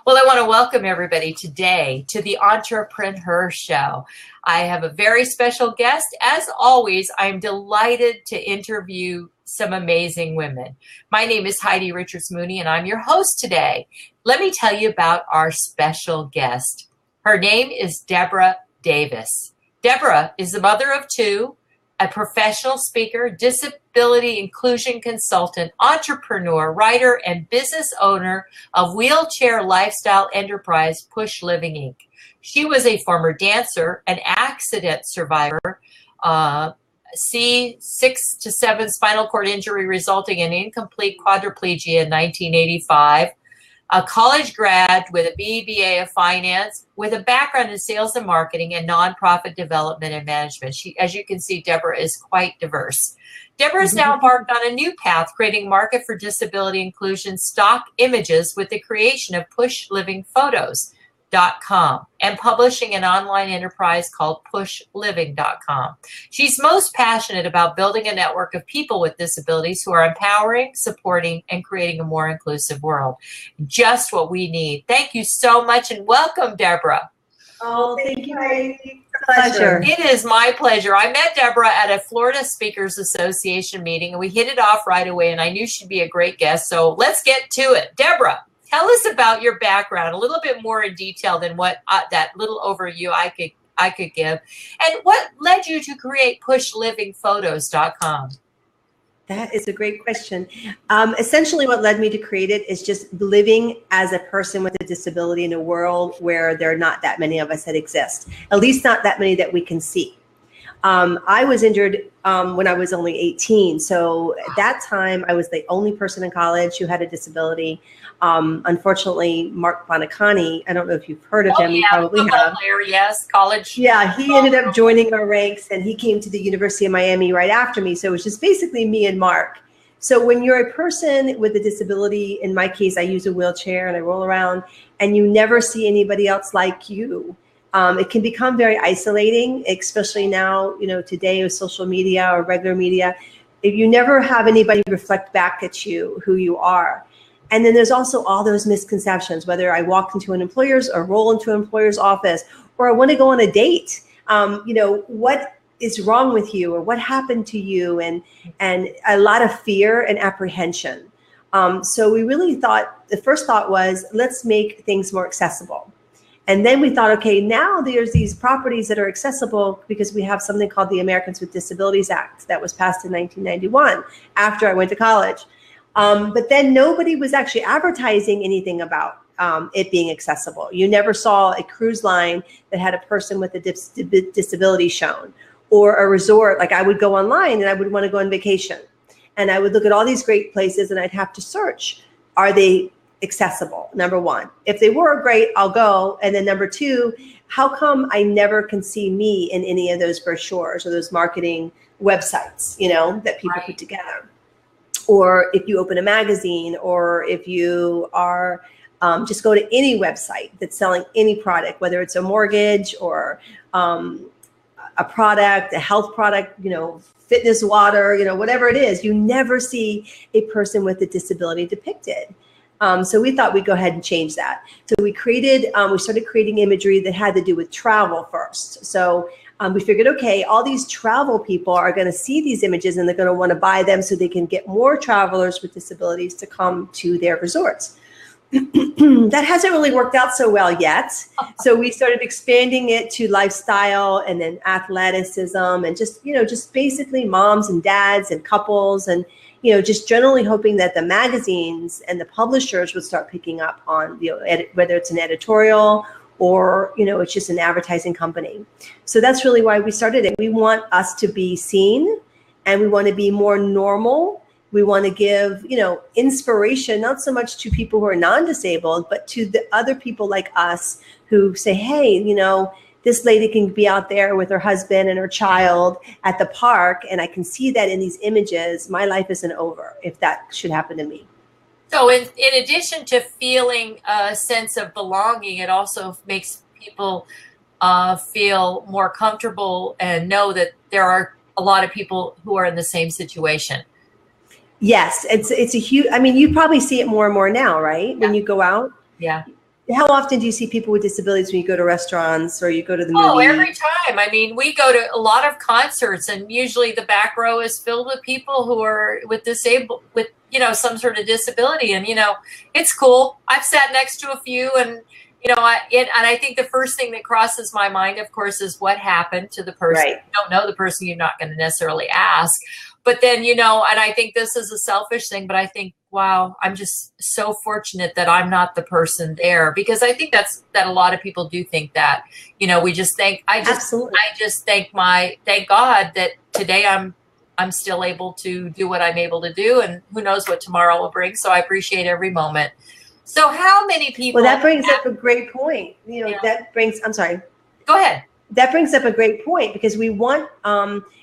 Well, I want to welcome everybody today to the EntreprenHer Show. I have a very special guest. As always, I'm delighted to interview some amazing women. My name is Heidi Richards-Mooney, and I'm your host today. Let me tell you about our special guest. Her name is Deborah Davis. Deborah is the mother of two, a professional speaker, disability inclusion consultant, entrepreneur, writer, and business owner of wheelchair lifestyle enterprise Push Living Inc. She was a former dancer, an accident survivor, C6 to 7 spinal cord injury resulting in incomplete quadriplegia in 1985, a college grad with a BBA of finance, with a background in sales and marketing and nonprofit development and management. As you can see, Deborah is quite diverse. Deborah has now embarked on a new path, creating market for disability inclusion stock images with the creation of PushLivingCom and publishing an online enterprise called PushLiving.com. She's most passionate about building a network of people with disabilities who are empowering, supporting, and creating a more inclusive world. Just what we need. Thank you so much and welcome, Deborah. Oh, thank you, Heidi. Pleasure. It is my pleasure. I met Deborah at a Florida Speakers Association meeting, and we hit it off right away, and I knew she'd be a great guest, so let's get to it. Deborah, tell us about your background a little bit more in detail than what that little overview I could give. And what led you to create PushLivingPhotos.com? That is a great question. Essentially, what led me to create it is just living as a person with a disability in a world where there are not that many of us that exist, at least not that many that we can see. I was injured when I was only 18. So at that time, I was the only person in college who had a disability. Unfortunately, Mark Bonacani, I don't know if you've heard of him, you probably have. Player, yes, college. Yeah, he ended up joining our ranks, and he came to the University of Miami right after me. So it was just basically me and Mark. So when you're a person with a disability, in my case, I use a wheelchair and I roll around, and you never see anybody else like you. It can become very isolating, especially now, today with social media or regular media. If you never have anybody reflect back at you who you are. And then there's also all those misconceptions, whether I walk into an employer's or roll into an employer's office, or I want to go on a date. What is wrong with you, or what happened to you, and a lot of fear and apprehension. So we really thought, the first thought was, let's make things more accessible. And then we thought, okay, now there's these properties that are accessible because we have something called the Americans with Disabilities Act that was passed in 1991 after I went to college. But then nobody was actually advertising anything about it being accessible. You never saw a cruise line that had a person with a disability shown, or a resort. Like, I would go online and I would want to go on vacation, and I would look at all these great places and I'd have to search, are they accessible? Number one, if they were, great, I'll go. And then number two, how come I never can see me in any of those brochures or those marketing websites, that people put together? Or if you open a magazine, or if you are just go to any website that's selling any product, whether it's a mortgage or a product, a health product, fitness water, whatever it is, you never see a person with a disability depicted. So we thought we'd go ahead and change that. So we started creating imagery that had to do with travel first. So we figured, okay, all these travel people are going to see these images and they're going to want to buy them so they can get more travelers with disabilities to come to their resorts. That hasn't really worked out so well yet. So we started expanding it to lifestyle, and then athleticism, and just basically moms and dads and couples, and just generally hoping that the magazines and the publishers would start picking up on, whether it's an editorial or, it's just an advertising company. So that's really why we started it. We want us to be seen, and we want to be more normal. We want to give, inspiration, not so much to people who are non-disabled, but to the other people like us who say, hey, this lady can be out there with her husband and her child at the park, and I can see that in these images. My life isn't over if that should happen to me. So in addition to feeling a sense of belonging, it also makes people feel more comfortable and know that there are a lot of people who are in the same situation. Yes, it's a huge, you probably see it more and more now, right? Yeah. When you go out. Yeah. How often do you see people with disabilities when you go to restaurants or you go to the Oh, movie? every time. I mean, we go to a lot of concerts, and usually the back row is filled with people who are with some sort of disability, and it's cool. I've sat next to a few, and I think the first thing that crosses my mind, of course, is what happened to the person. Right. You don't know the person, you're not going to necessarily ask. But then, and I think this is a selfish thing, but I think, wow, I'm just so fortunate that I'm not the person there, because I think that a lot of people do think that, we just think, Absolutely. I just thank God that today I'm still able to do what I'm able to do, and who knows what tomorrow will bring. So I appreciate every moment. So how many people? Well, that brings up a great point. I'm sorry. Go ahead. That brings up a great point, because we want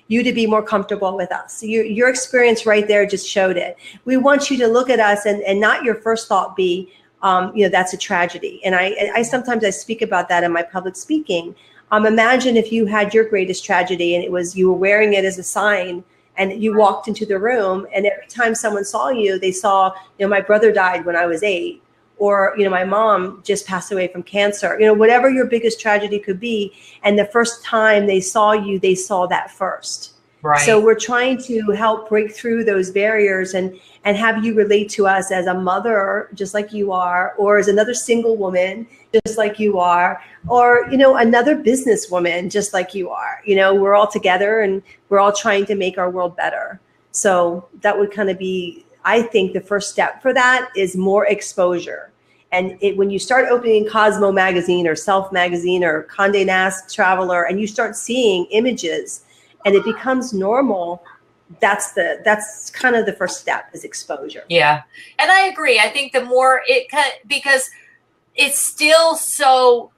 you to be more comfortable with us. Your experience right there just showed it. We want you to look at us and not your first thought be, that's a tragedy. And I sometimes I speak about that in my public speaking. Imagine if you had your greatest tragedy and it was you were wearing it as a sign, and you walked into the room, and every time someone saw you, they saw, my brother died when I was 8. Or, my mom just passed away from cancer, whatever your biggest tragedy could be. And the first time they saw you, they saw that first. Right. So we're trying to help break through those barriers and have you relate to us as a mother, just like you are, or as another single woman, just like you are, or, another businesswoman, just like you are. We're all together and we're all trying to make our world better. So that would kind of be, I think the first step for that is more exposure. And when you start opening Cosmo magazine or Self magazine or Condé Nast Traveler, and you start seeing images and it becomes normal, that's kind of the first step, is exposure. Yeah. And I agree. I think the more because it's still so,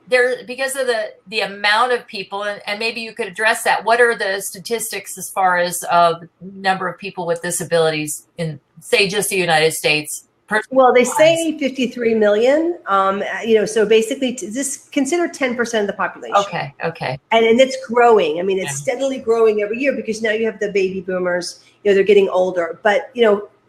because of the amount of people, and maybe you could address that. What are the statistics as far as number of people with disabilities in, say, just the United States? Well, they say 53 million. So basically, just consider 10% of the population. Okay. And it's growing. I mean, it's steadily growing every year, because now you have the baby boomers. They're getting older. But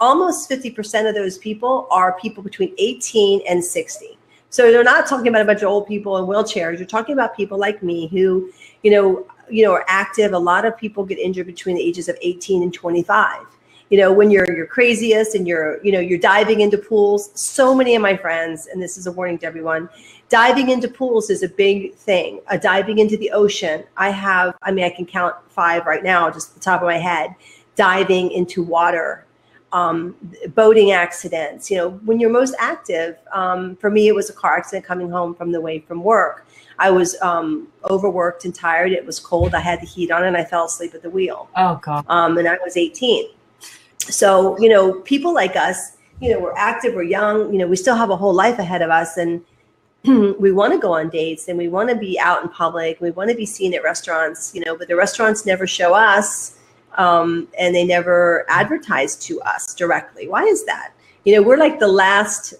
almost 50% of those people are people between 18 and 60. So they're not talking about a bunch of old people in wheelchairs. You're talking about people like me who, are active. A lot of people get injured between the ages of 18 and 25. When you're craziest and you're diving into pools. So many of my friends, and this is a warning to everyone, diving into pools is a big thing. Diving into the ocean. I can count 5 right now, just at the top of my head, diving into water. Boating accidents, when you're most active. For me, it was a car accident coming home from work. I was overworked and tired. It was cold. I had the heat on and I fell asleep at the wheel. Oh, God. And I was 18. So, people like us, we're active, we're young, we still have a whole life ahead of us. And we want to go on dates and we want to be out in public. We want to be seen at restaurants, but the restaurants never show us. And they never advertise to us directly. Why is that? We're like the last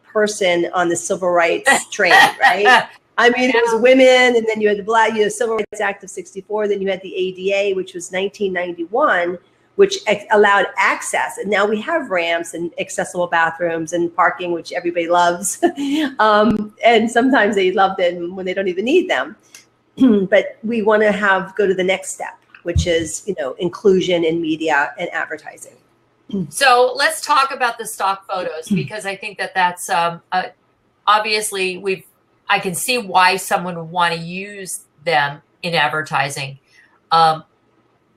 person on the civil rights train, right? I mean, it was women, and then you had the Civil Rights Act of 64, then you had the ADA, which was 1991, which allowed access. And now we have ramps and accessible bathrooms and parking, which everybody loves. And sometimes they love them when they don't even need them. But we want to go to the next step, which is, inclusion in media and advertising. So let's talk about the stock photos, because I think that's obviously I can see why someone would want to use them in advertising.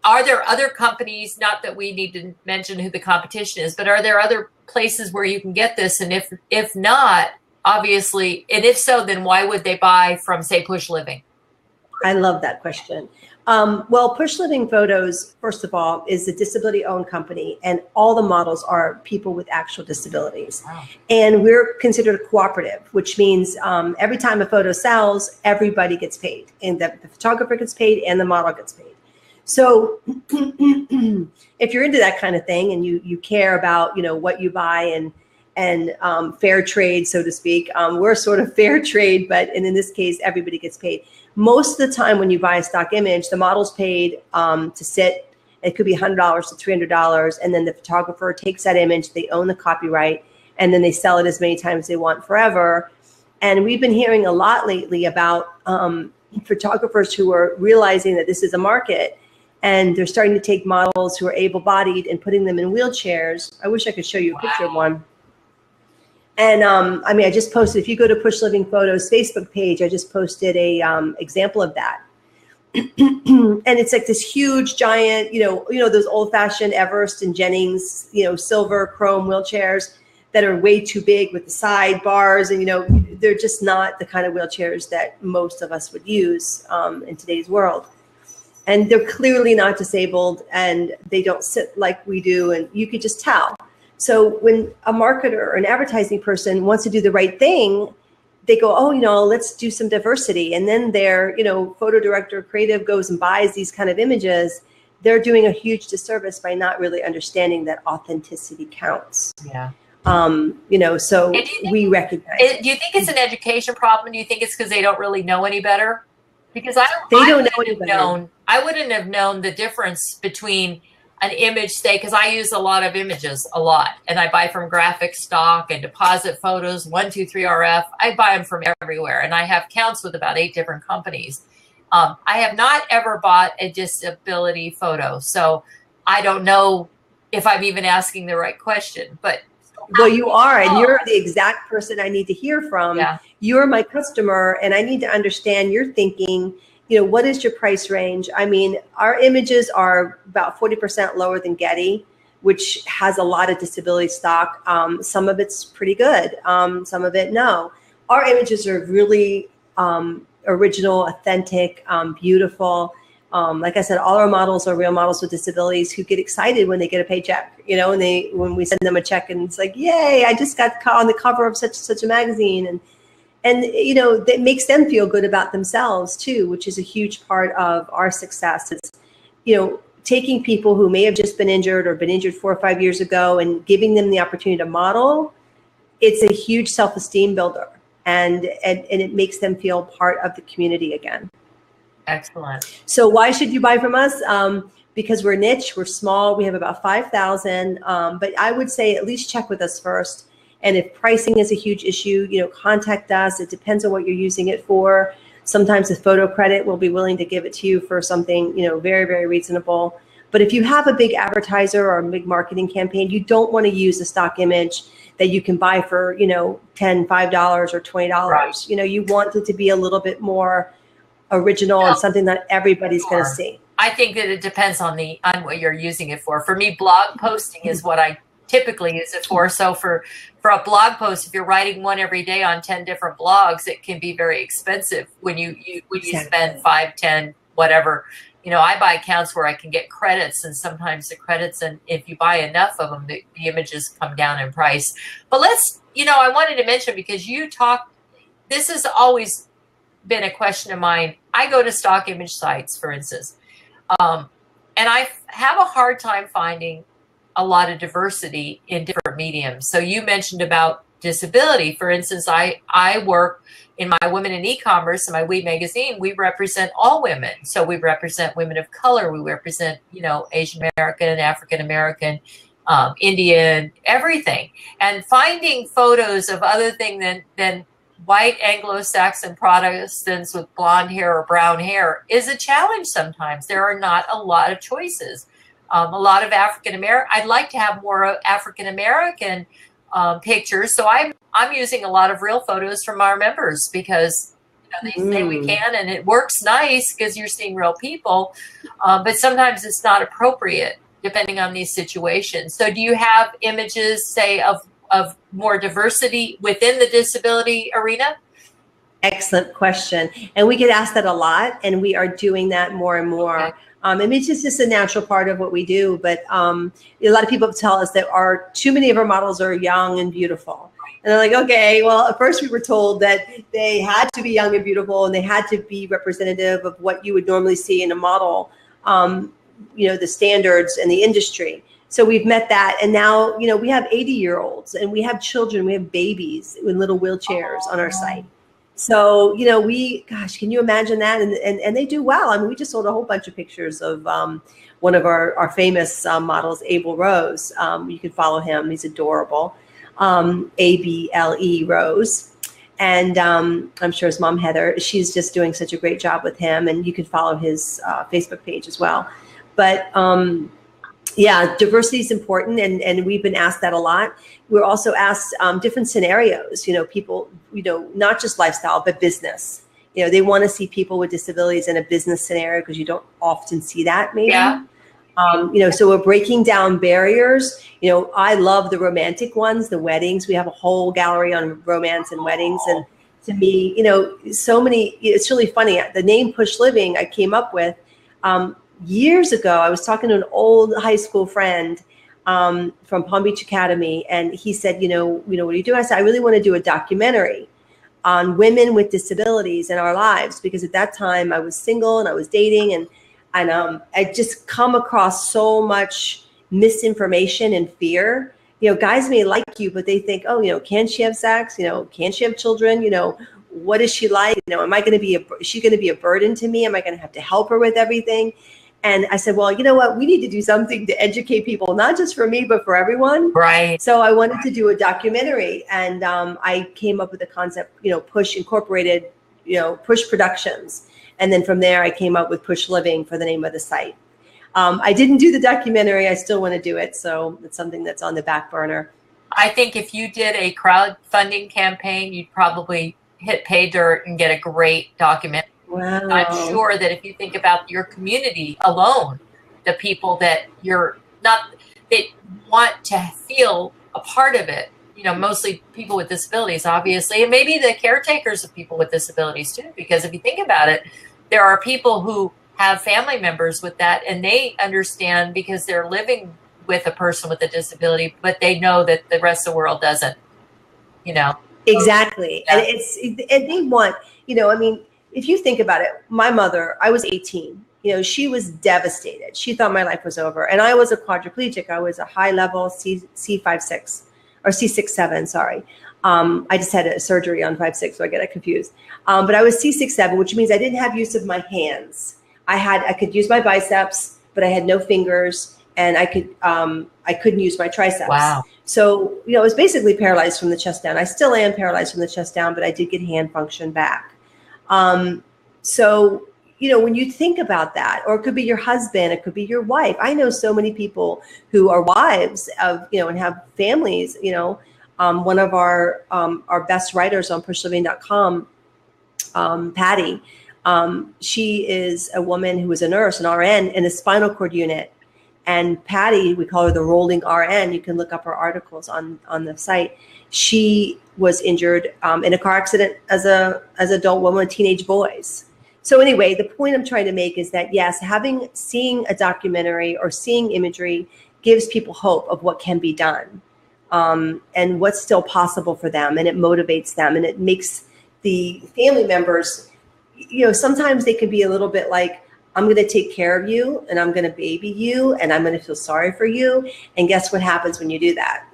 Are there other companies, not that we need to mention who the competition is, but are there other places where you can get this? And if not, obviously, and if so, then why would they buy from, say, Push Living? I love that question. Well, Push Living Photos, first of all, is a disability-owned company, and all the models are people with actual disabilities. Wow. And we're considered a cooperative, which means every time a photo sells, everybody gets paid, and the photographer gets paid and the model gets paid. So if you're into that kind of thing and you care about, what you buy and fair trade, so to speak, we're sort of fair trade, and in this case, everybody gets paid. Most of the time when you buy a stock image, the model's paid to sit. It could be $100 to $300. And then the photographer takes that image, they own the copyright, and then they sell it as many times as they want forever. And we've been hearing a lot lately about photographers who are realizing that this is a market, and they're starting to take models who are able-bodied and putting them in wheelchairs. I wish I could show you a picture of one. And I mean, I just posted, if you go to Push Living Photos Facebook page, I just posted a example of that. And it's like this huge, giant, you know, those old-fashioned Everest and Jennings, you know, silver chrome wheelchairs that are way too big with the side bars, and, you know, they're just not the kind of wheelchairs that most of us would use in today's world. And they're clearly not disabled, and they don't sit like we do, and you could just tell. So when a marketer or an advertising person wants to do the right thing, they go, oh, you know, let's do some diversity. And then their, you know, photo director, creative goes and buys these kind of images. They're doing a huge disservice by not really understanding that authenticity counts. Yeah. You know, so we recognize do you think it's an education problem? Do you think it's because they don't really know any better? Because I wouldn't have known the difference between an image, say, because I use a lot of images a lot, and I buy from graphic stock and deposit photos, 123RF. I buy them from everywhere, and I have accounts with about 8 different companies. I have not ever bought a disability photo, so I don't know if I'm even asking the right question. But well, you are, and you're the exact person I need to hear from. Yeah. You're my customer, and I need to understand your thinking. You know, what is your price range? I mean, our images are about 40% lower than Getty, which has a lot of disability stock. Some of it's pretty good. Some of it, no. Our images are really original, authentic, beautiful. Like I said, all our models are real models with disabilities who get excited when they get a paycheck, you know, and when we send them a check, and it's like, yay, I just got on the cover of such a magazine. And, you know, that makes them feel good about themselves too, which is a huge part of our success. It's, you know, taking people who may have just been injured or been injured 4 or 5 years ago and giving them the opportunity to model. It's a huge self-esteem builder, and it makes them feel part of the community again. Excellent. So why should you buy from us? Because we're niche, we're small, we have about 5,000, but I would say at least check with us first. And if pricing is a huge issue, you know, contact us. It depends on what you're using it for. Sometimes the photo credit will be willing to give it to you for something, you know, very, very reasonable. But if you have a big advertiser or a big marketing campaign, you don't want to use a stock image that you can buy for, you know, $5 or $20. Right. You know, you want it to be a little bit more original and something that everybody's going to see. I think that it depends on what you're using it for. For me, blog posting is what I typically use it for. So for a blog post, if you're writing one every day on 10 different blogs, it can be very expensive when you spend 5, 10, whatever. You know, I buy accounts where I can get credits, and sometimes the credits, and if you buy enough of them, the images come down in price. But let's, you know, I wanted to mention, because this has always been a question of mine. I go to stock image sites, for instance, and I have a hard time finding a lot of diversity in different mediums. So you mentioned about disability. For instance, I work in my Women in E-commerce, in my We magazine. We represent all women. So we represent women of color. We represent, you know, Asian American, African American, Indian, everything. And finding photos of other thing than white Anglo-Saxon Protestants with blonde hair or brown hair is a challenge sometimes. There are not a lot of choices. A lot of African-American, I'd like to have more African-American pictures. So I'm using a lot of real photos from our members, because, you know, they say we can, and it works nice because you're seeing real people. But sometimes it's not appropriate depending on these situations. So do you have images, say, of more diversity within the disability arena? Excellent question. And we get asked that a lot, and we are doing that more and more. Okay. I mean, it's just a natural part of what we do, but a lot of people tell us that too many of our models are young and beautiful. And they're like, okay, well, at first we were told that they had to be young and beautiful, and they had to be representative of what you would normally see in a model, you know, the standards in the industry. So we've met that. And now, you know, we have 80-year-olds, and we have children, we have babies in little wheelchairs on our site. So, you know, gosh, can you imagine that? And they do well. I mean, we just sold a whole bunch of pictures of one of our famous models, Abel Rose. You can follow him. He's adorable. Able Rose. And I'm sure his mom, Heather, she's just doing such a great job with him. And you can follow his Facebook page as well. But yeah, diversity is important. And we've been asked that a lot. We're also asked different scenarios, people, not just lifestyle, but business. They want to see people with disabilities in a business scenario because you don't often see that maybe. Yeah. So we're breaking down barriers. I love the romantic ones, the weddings. We have a whole gallery on romance and weddings. And to me, so many, it's really funny. The name Push Living I came up with years ago. I was talking to an old high school friend from Palm Beach Academy. And he said, what do you do? I said, I really want to do a documentary on women with disabilities in our lives. Because at that time I was single and I was dating and I just come across so much misinformation and fear. Guys may like you, but they think, oh, can she have sex? Can she have children? What is she like? Is she going to be a burden to me? Am I going to have to help her with everything? And I said, well, you know what? We need to do something to educate people, not just for me, but for everyone. Right. So I wanted to do a documentary, and I came up with the concept, Push Incorporated, Push Productions. And then from there, I came up with Push Living for the name of the site. I didn't do the documentary. I still want to do it. So it's something that's on the back burner. I think if you did a crowdfunding campaign, you'd probably hit pay dirt and get a great documentary. Wow. I'm sure that if you think about your community alone, the people that that want to feel a part of it, mostly people with disabilities, obviously, and maybe the caretakers of people with disabilities too, because if you think about it, there are people who have family members with that and they understand because they're living with a person with a disability, but they know that the rest of the world doesn't, Exactly. Yeah. And they want, if you think about it, my mother, I was 18, she was devastated. She thought my life was over. And I was a quadriplegic. I was a high level C5-6 or C6-7, sorry. I just had a surgery on 5-6, so I get it confused. But I was C6-7, which means I didn't have use of my hands. I could use my biceps, but I had no fingers, and I couldn't use my triceps. Wow. So, I was basically paralyzed from the chest down. I still am paralyzed from the chest down, but I did get hand function back. So, when you think about that, or it could be your husband, it could be your wife. I know so many people who are wives of, and have families, one of our best writers on PushLiving.com, Patty, she is a woman who is a nurse, an RN in a spinal cord unit. And Patty, we call her the rolling RN. You can look up her articles on the site. She was injured in a car accident as an adult woman with teenage boys. So anyway, the point I'm trying to make is that, yes, seeing a documentary or seeing imagery gives people hope of what can be done and what's still possible for them. And it motivates them, and it makes the family members, sometimes they can be a little bit like, I'm going to take care of you, and I'm going to baby you, and I'm going to feel sorry for you. And guess what happens when you do that?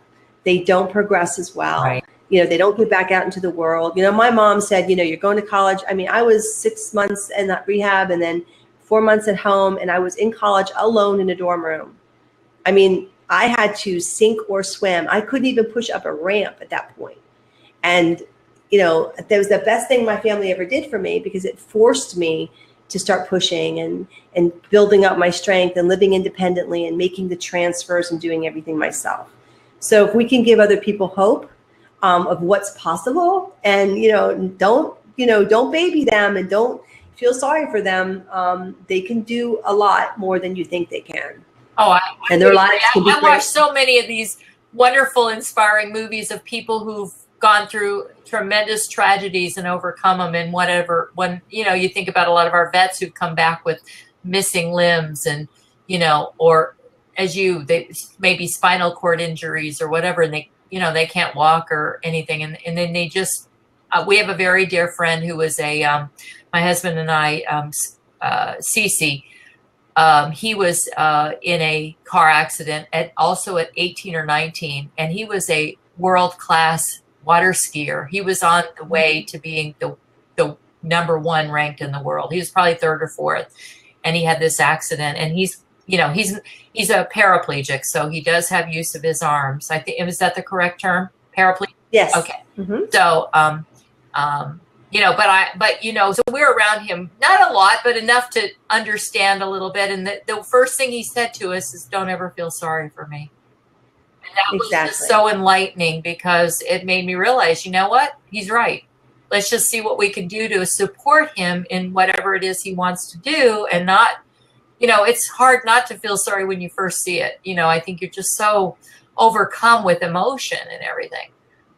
They don't progress as well. Right. They don't get back out into the world. My mom said, you're going to college. I mean, I was 6 months in that rehab and then 4 months at home, and I was in college alone in a dorm room. I mean, I had to sink or swim. I couldn't even push up a ramp at that point. And, that was the best thing my family ever did for me, because it forced me to start pushing and building up my strength and living independently and making the transfers and doing everything myself. So if we can give other people hope of what's possible, and, don't baby them and don't feel sorry for them, they can do a lot more than you think they can. Oh, and their lives can be I watched so many of these wonderful, inspiring movies of people who've gone through tremendous tragedies and overcome them, and whatever. When you think about a lot of our vets who've come back with missing limbs, and or they maybe spinal cord injuries or whatever, and they can't walk or anything, and then they just we have a very dear friend who was my husband and I, Cece. He was in a car accident also at 18 or 19, and he was a world-class water skier. He was on the way to being the number one ranked in the world. He was probably third or fourth, and he had this accident, and he's a paraplegic, so he does have use of his arms. I think, is that the correct term? Paraplegic? Yes. Okay. So, so we're around him, not a lot, but enough to understand a little bit. And the first thing he said to us is, don't ever feel sorry for me. And that was just so enlightening, because it made me realize, you know what? He's right. Let's just see what we can do to support him in whatever it is he wants to do, and not, it's hard not to feel sorry when you first see it. I think you're just so overcome with emotion and everything.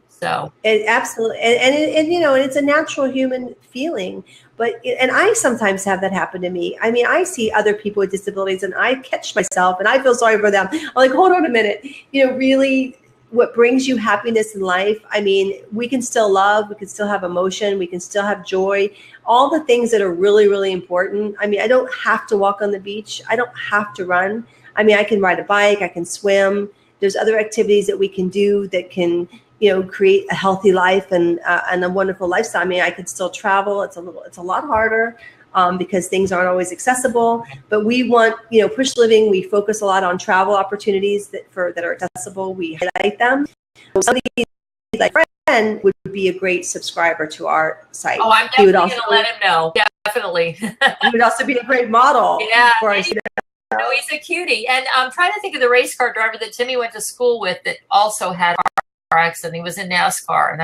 So it absolutely, and it's a natural human feeling. And I sometimes have that happen to me. I mean, I see other people with disabilities and I catch myself and I feel sorry for them. I'm like, hold on a minute, really, what brings you happiness in life? I mean, we can still love, we can still have emotion, we can still have joy, all the things that are really, really important. I mean, I don't have to walk on the beach. I don't have to run. I mean, I can ride a bike, I can swim. There's other activities that we can do that can, create a healthy life and a wonderful lifestyle. I mean, I could still travel. It's a lot harder because things aren't always accessible. But we want, Push Living, we focus a lot on travel opportunities that are accessible. We highlight them. Somebody like friend would be a great subscriber to our site. Oh, I'm definitely going to let him know. Definitely. He would also be a great model. Yeah. No, he's a cutie. And I'm trying to think of the race car driver that Timmy went to school with that also had car accident. He was in NASCAR, and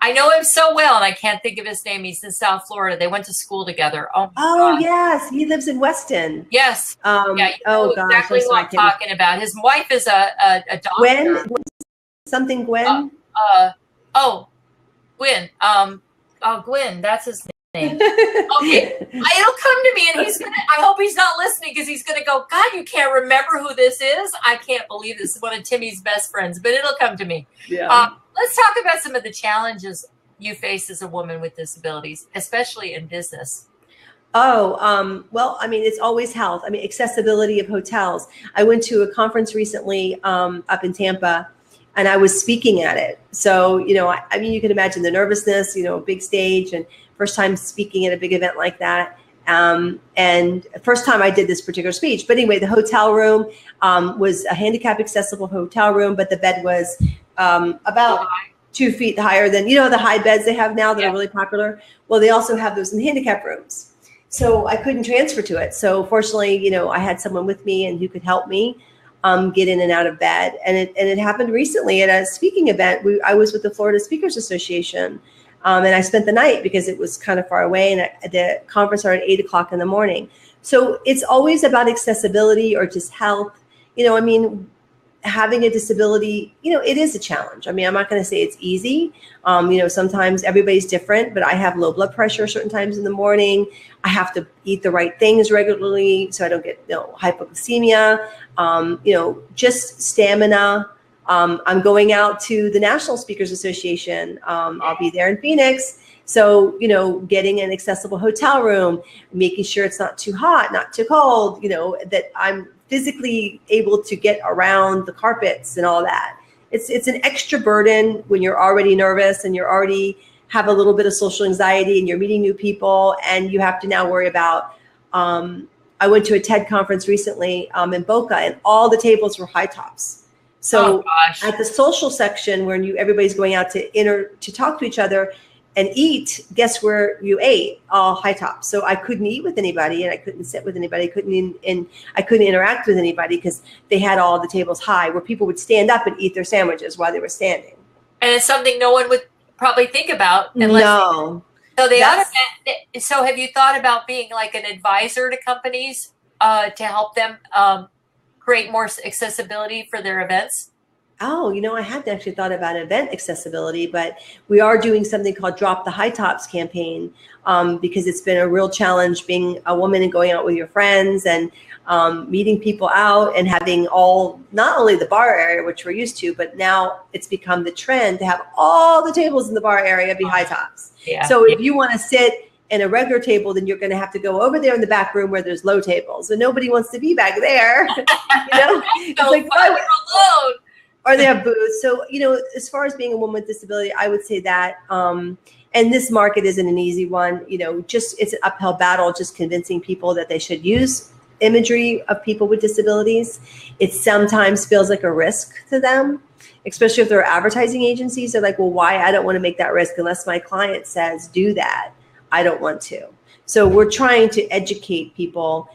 I know him so well, and I can't think of his name. He's in South Florida. They went to school together. Oh yes, he lives in Weston. Yes. Exactly what I'm talking about. His wife is a doctor. Gwen? Gwen? Gwen. Gwen. That's his name. Okay, it'll come to me, and I hope he's not listening, because he's gonna go, God, you can't remember who this is? I can't believe this is one of Timmy's best friends, but it'll come to me. Yeah. Let's talk about some of the challenges you face as a woman with disabilities, especially in business. Well, I mean, it's always health. I mean, accessibility of hotels. I went to a conference recently up in Tampa, and I was speaking at it. So, I mean, you can imagine the nervousness, big stage, and first time speaking at a big event like that. And first time I did this particular speech. But anyway, the hotel room was a handicap accessible hotel room, but the bed was about 2 feet higher than, the high beds they have now that are really popular. Well, they also have those in handicap rooms. So I couldn't transfer to it. So fortunately, I had someone with me and who could help me get in and out of bed. And it happened recently at a speaking event. I was with the Florida Speakers Association. And I spent the night because it was kind of far away, and the conference started at 8 o'clock in the morning. So it's always about accessibility or just health. I mean, having a disability, it is a challenge. I mean, I'm not going to say it's easy. Sometimes everybody's different, but I have low blood pressure certain times in the morning. I have to eat the right things regularly so I don't get hypoglycemia, just stamina. I'm going out to the National Speakers Association. I'll be there in Phoenix. So, getting an accessible hotel room, making sure it's not too hot, not too cold, that I'm physically able to get around the carpets and all that. It's an extra burden when you're already nervous and you're already have a little bit of social anxiety and you're meeting new people, and you have to now worry about, I went to a TED conference recently in Boca, and all the tables were high tops. So at the social section where everybody's going out to talk to each other and eat, guess where you ate? All high tops. So I couldn't eat with anybody, and I couldn't sit with anybody. I couldn't interact with anybody because they had all the tables high where people would stand up and eat their sandwiches while they were standing. And it's something no one would probably think about. No. So have you thought about being like an advisor to companies to help them create more accessibility for their events? Oh, I hadn't actually thought about event accessibility, but we are doing something called Drop the High Tops campaign because it's been a real challenge being a woman and going out with your friends and meeting people out and having not only the bar area, which we're used to, but now it's become the trend to have all the tables in the bar area be high tops. Yeah. So if you want to sit in a regular table, then you're going to have to go over there in the back room where there's low tables, and nobody wants to be back there. It's like, alone. Or they have booths. So, as far as being a woman with disability, I would say that, and this market isn't an easy one, it's an uphill battle, just convincing people that they should use imagery of people with disabilities, it sometimes feels like a risk to them, especially if they're advertising agencies. They're like, well, why? I don't want to make that risk unless my client says do that. I don't want to. So we're trying to educate people.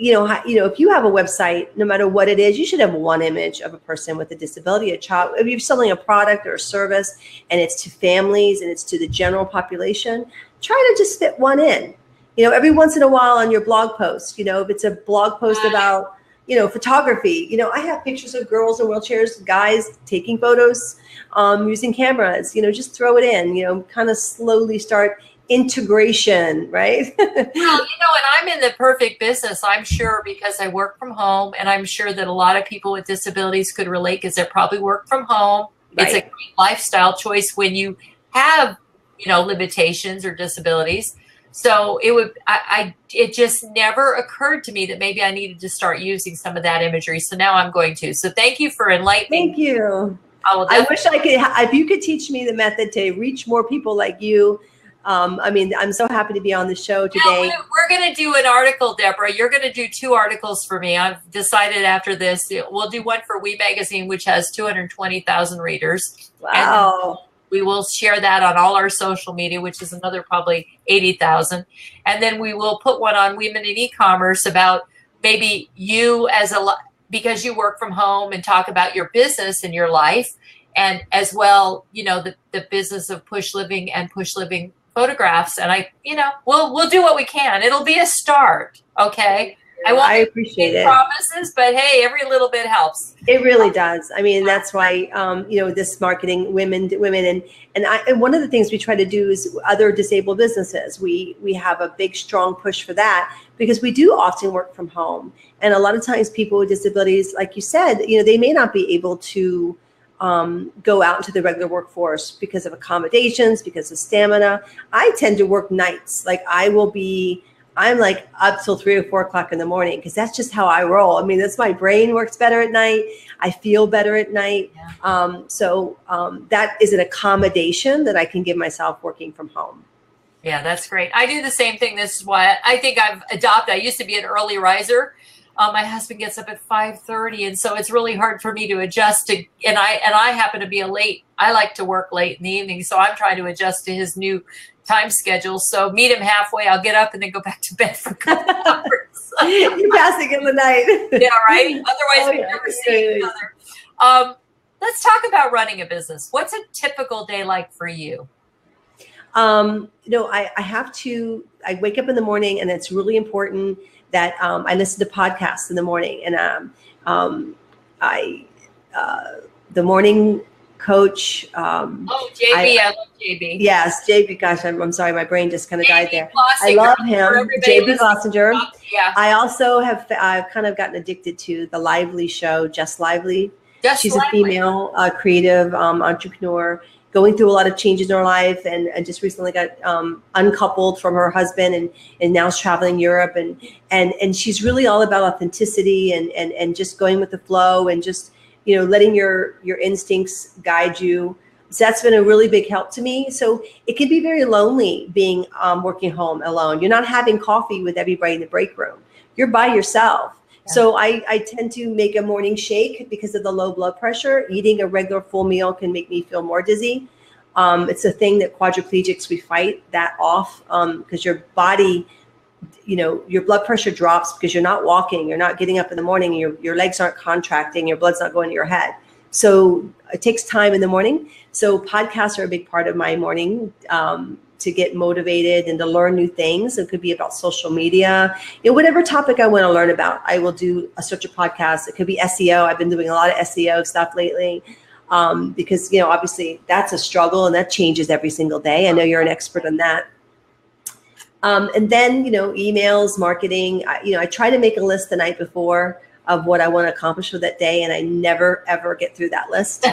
If you have a website, no matter what it is, you should have one image of a person with a disability, a child. If you're selling a product or a service and it's to families and it's to the general population, try to just fit one in. Every once in a while on your blog post, if it's a blog post about, photography, I have pictures of girls in wheelchairs, guys taking photos, using cameras, just throw it in, kind of slowly start integration, right? Well, and I'm in the perfect business, I'm sure, because I work from home, and I'm sure that a lot of people with disabilities could relate because they probably work from home. Right. It's a great lifestyle choice when you have, limitations or disabilities. So it just never occurred to me that maybe I needed to start using some of that imagery. So now I'm going to. So thank you for enlightening. Thank you. I wish I could, if you could teach me the method to reach more people like you. I'm so happy to be on the show today. We're going to do an article, Deborah. You're going to do 2 articles for me. I've decided after this, we'll do one for We Magazine, which has 220,000 readers. Wow. And we will share that on all our social media, which is another probably 80,000. And then we will put one on Women in E-commerce about maybe you because you work from home, and talk about your business and your life. And as well, the business of Push Living and Push Living photographs. And we'll do what we can. It'll be a start. Okay. I appreciate it. Promises, but hey, every little bit helps. It really does. That's why, this marketing women, and one of the things we try to do is other disabled businesses. We have a big, strong push for that because we do often work from home. And a lot of times people with disabilities, like you said, they may not be able to go out into the regular workforce because of accommodations, because of stamina. I tend to work nights. Like I'm like up till 3 or 4 o'clock in the morning because that's just how I roll. That's my brain works better at night. I feel better at night. Yeah. That is an accommodation that I can give myself working from home. Yeah, that's great. I do the same thing. This is why I think I've adopted. I used to be an early riser. My husband gets up at 5:30, and so it's really hard for me to adjust to. And I happen to be I like to work late in the evening, so I'm trying to adjust to his new time schedule. So meet him halfway. I'll get up and then go back to bed for a couple hours. You're passing in the night. Yeah, right. Otherwise, we never see each other. Let's talk about running a business. What's a typical day like for you? I wake up in the morning, and it's really important that I listen to podcasts in the morning, and the morning coach. JB, I love JB. Yes, JB. Gosh, I'm sorry, my brain just kind of died there. Glossinger. I love him, JB Glossinger. Yeah. I also I've kind of gotten addicted to the Lively show, Just Lively. She's a female creative entrepreneur going through a lot of changes in her life, and just recently got uncoupled from her husband, and now is traveling Europe, and she's really all about authenticity and just going with the flow, and just letting your instincts guide you. So that's been a really big help to me. So it can be very lonely being working home alone. You're not having coffee with everybody in the break room. You're by yourself. Yeah. So I tend to make a morning shake because of the low blood pressure. Eating a regular full meal can make me feel more dizzy. It's a thing that quadriplegics, we fight that off because your body, your blood pressure drops because you're not walking, you're not getting up in the morning, your legs aren't contracting, your blood's not going to your head. So it takes time in the morning. So podcasts are a big part of my morning to get motivated and to learn new things. It could be about social media, whatever topic I want to learn about, I will do a search of podcasts. It could be SEO. I've been doing a lot of SEO stuff lately because, obviously that's a struggle and that changes every single day. I know you're an expert on that. And then, emails, marketing, I try to make a list the night before of what I want to accomplish for that day. And I never, ever get through that list.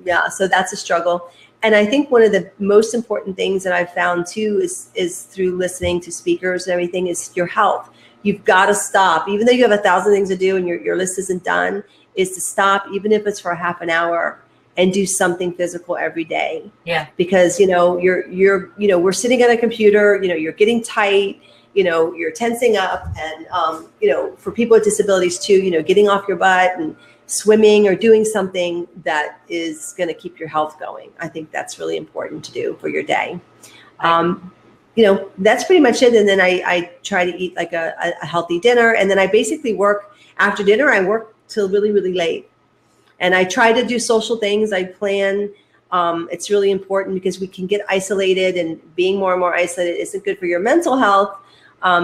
Yeah. So that's a struggle. And I think one of the most important things that I've found too is through listening to speakers and everything is your health. You've got to stop, even though you have 1,000 things to do and your list isn't done, is to stop, even if it's for a half an hour, and do something physical every day. Yeah. Because, we're sitting at a computer, you're getting tight, you're tensing up, and for people with disabilities too, getting off your butt and swimming or doing something that is going to keep your health going. I think that's really important to do for your day. That's pretty much it. And then I try to eat like a healthy dinner. And then I basically work after dinner. I work till really, really late. And I try to do social things. I plan. It's really important because we can get isolated, and being more and more isolated isn't good for your mental health.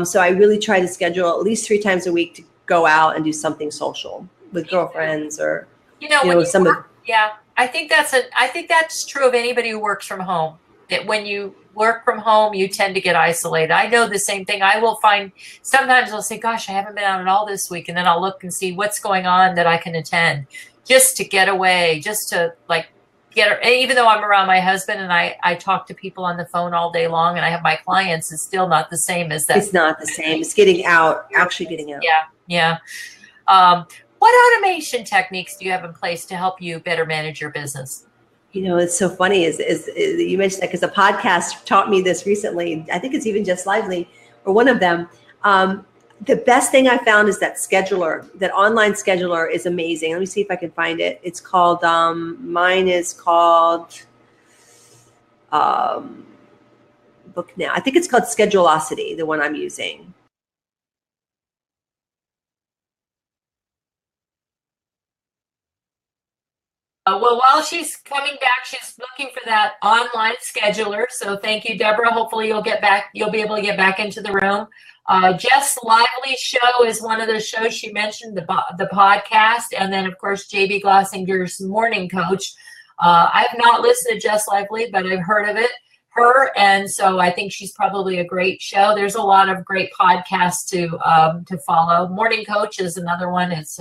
So I really try to schedule at least 3 times a week to go out and do something social with girlfriends or, yeah, I think that's true of anybody who works from home, that when you work from home, you tend to get isolated. I know the same thing. I will find sometimes I'll say, gosh, I haven't been out at all this week. And then I'll look and see what's going on that I can attend just to get away, just to even though I'm around my husband and I talk to people on the phone all day long and I have my clients, it's still not the same as that. It's not the same. It's getting out, actually getting out. Yeah. What automation techniques do you have in place to help you better manage your business? It's so funny is you mentioned that, because a podcast taught me this recently. I think it's even Just Lively or one of them. The best thing I found is that scheduler, that online scheduler is amazing. Let me see if I can find it. It's called, mine is called Book Now. I think it's called Schedulosity, the one I'm using. Well, while she's coming back, she's looking for that online scheduler. So thank you, Deborah. Hopefully you'll be able to get back into the room. Jess Lively's show is one of the shows she mentioned, the podcast. And then, of course, JB Glossinger's Morning Coach. I have not listened to Jess Lively, but I've heard of her. And so I think she's probably a great show. There's a lot of great podcasts to follow. Morning Coach is another one. It's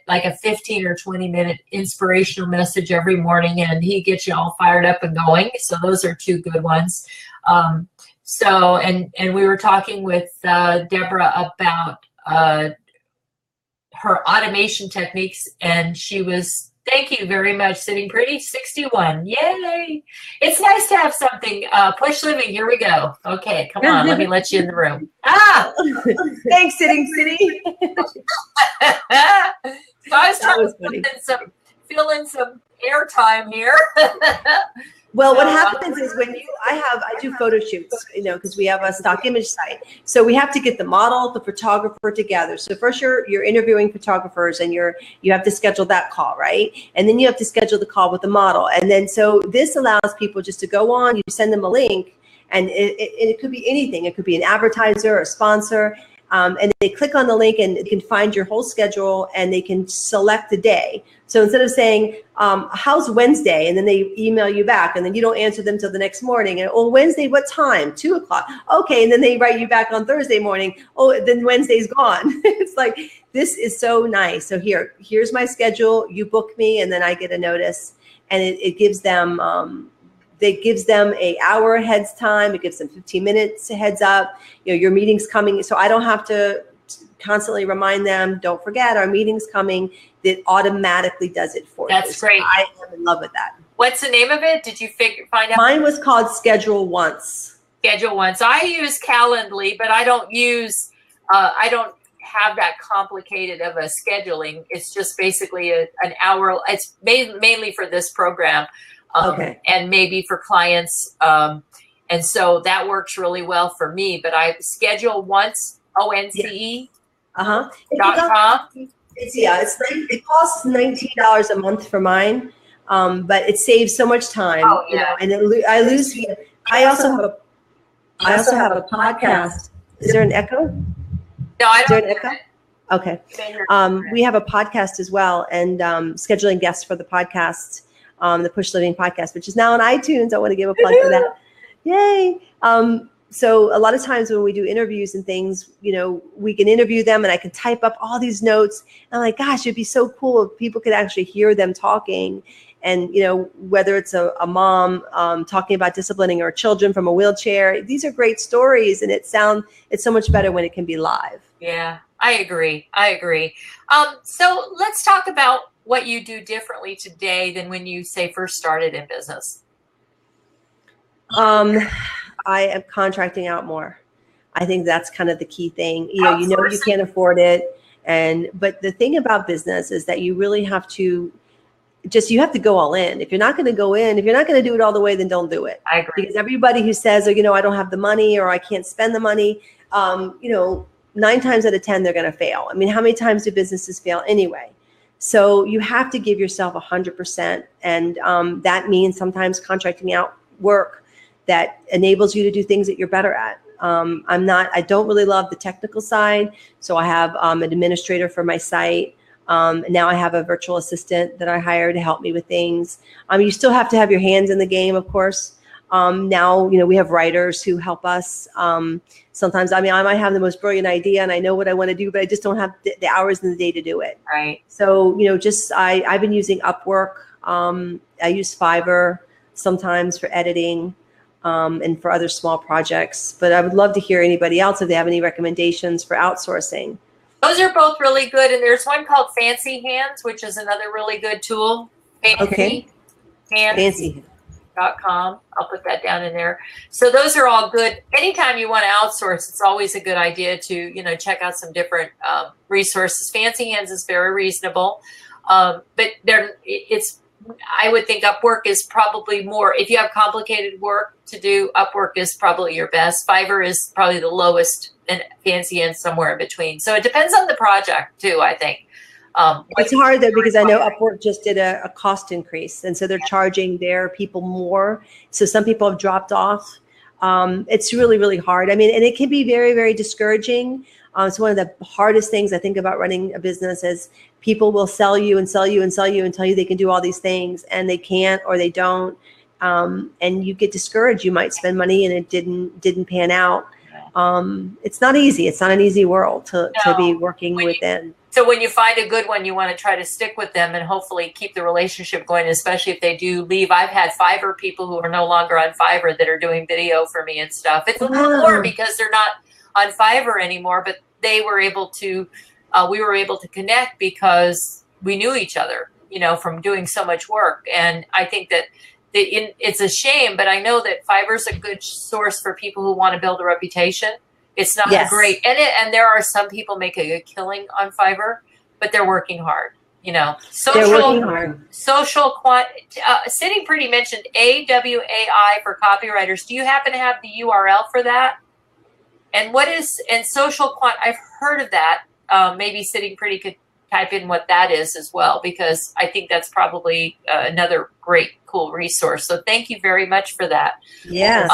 like a 15 or 20 minute inspirational message every morning, and he gets you all fired up and going. So those are 2 good ones. And we were talking with Deborah about her automation techniques, and she was, thank you very much, sitting pretty, 61. Yay. It's nice to have something. Push Living, here we go. Okay, come on, let me let you in the room. Thanks, Sitting City. So I was trying to fill in some airtime here. Well, what happens is I do photo shoots, because we have a stock image site. So we have to get the model, the photographer together. So first you're interviewing photographers, and you have to schedule that call, right? And then you have to schedule the call with the model. And then so this allows people just to go on, you send them a link, and it could be anything. It could be an advertiser or a sponsor. And they click on the link, and you can find your whole schedule, and they can select the day. So instead of saying, how's Wednesday? And then they email you back, and then you don't answer them till the next morning. And, Wednesday, what time? 2 o'clock. Okay. And then they write you back on Thursday morning. Then Wednesday's gone. It's like, this is so nice. So here's my schedule. You book me, and then I get a notice, and it gives them, an hour ahead time. It gives them 15 minutes heads up. Your meeting's coming. So I don't have to constantly remind them, don't forget our meeting's coming. That automatically does it for you. That's great. I am in love with that. What's the name of it? Did you find out? Mine was called Schedule Once. Schedule Once. I use Calendly, but I don't have that complicated of a scheduling. It's just basically an hour. It's mainly for this program. Okay. And maybe for clients. And so that works really well for me, but I Schedule Once, ONCE. .com. It costs $19 a month for mine, but it saves so much time. Oh, yeah. And I also have a podcast. Is there an echo? No, I don't. Is there an echo? Okay. We have a podcast as well, and scheduling guests for the podcast, the Push Living podcast, which is now on iTunes. I want to give a plug for that. Yay. So a lot of times when we do interviews and things, we can interview them, and I can type up all these notes. And I'm like, gosh, it'd be so cool if people could actually hear them talking. And, whether it's a mom talking about disciplining her children from a wheelchair, these are great stories. And it's so much better when it can be live. Yeah, I agree. So let's talk about what you do differently today than when you first started in business. I am contracting out more. I think that's kind of the key thing. You can't afford it. But the thing about business is that you really have to you have to go all in. If you're not going to go in, if you're not going to do it all the way, then don't do it. I agree. Because everybody who says, I don't have the money or I can't spend the money, 9 times out of 10, they're going to fail. I mean, how many times do businesses fail anyway? So you have to give yourself 100%. And that means sometimes contracting out work that enables you to do things that you're better at. I don't really love the technical side. So I have an administrator for my site. Now I have a virtual assistant that I hire to help me with things. You still have to have your hands in the game, of course. Now, we have writers who help us. Sometimes, I might have the most brilliant idea and I know what I want to do, but I just don't have the hours in the day to do it. Right. So, I've been using Upwork. I use Fiverr sometimes for editing. And for other small projects. But I would love to hear anybody else if they have any recommendations for outsourcing. Those are both really good. And there's one called Fancy Hands, which is another really good tool. Okay. Fancyhands.com. I'll put that down in there. So those are all good. Anytime you want to outsource, it's always a good idea to, check out some different resources. Fancy Hands is very reasonable. But I would think Upwork is probably more, if you have complicated work to do, Upwork is probably your best. Fiverr is probably the lowest, and Fancy Hands somewhere in between. So it depends on the project too, I think. It's hard though, because I know Upwork just did a cost increase. And so they're charging their people more. So some people have dropped off. It's really, really hard. And it can be very, very discouraging. It's one of the hardest things I think about running a business is people will sell you and sell you and sell you and tell you they can do all these things and they can't or they don't. And you get discouraged. You might spend money and it didn't pan out. It's not easy. It's not an easy world to be working within. So when you find a good one, you want to try to stick with them and hopefully keep the relationship going, especially if they do leave. I've had Fiverr people who are no longer on Fiverr that are doing video for me and stuff. It's a little more because they're not on Fiverr anymore, but they were able to, we were able to connect because we knew each other, from doing so much work. And I think that it's a shame, but I know that Fiverr's a good source for people who want to build a reputation. It's not great. And there are some people making a killing on Fiverr, but they're working hard. They're working hard. Sitting Pretty mentioned AWAI for copywriters. Do you happen to have the URL for that? And social quant? I've heard of that. Maybe Sitting Pretty could type in what that is as well, because I think that's probably another great, cool resource. So thank you very much for that. Yes.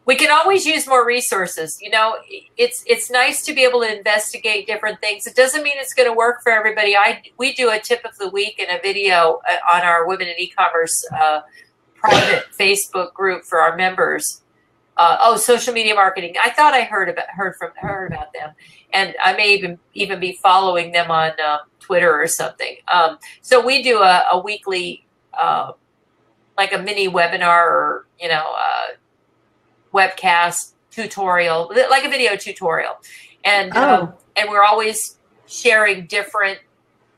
We can always use more resources. It's nice to be able to investigate different things. It doesn't mean it's going to work for everybody. We do a tip of the week and a video on our Women in E-commerce private Facebook group for our members. Social media marketing. I thought I heard about them, and I may even be following them on Twitter or something. So we do a weekly, like a mini webinar or webcast tutorial, like a video tutorial, and we're always sharing different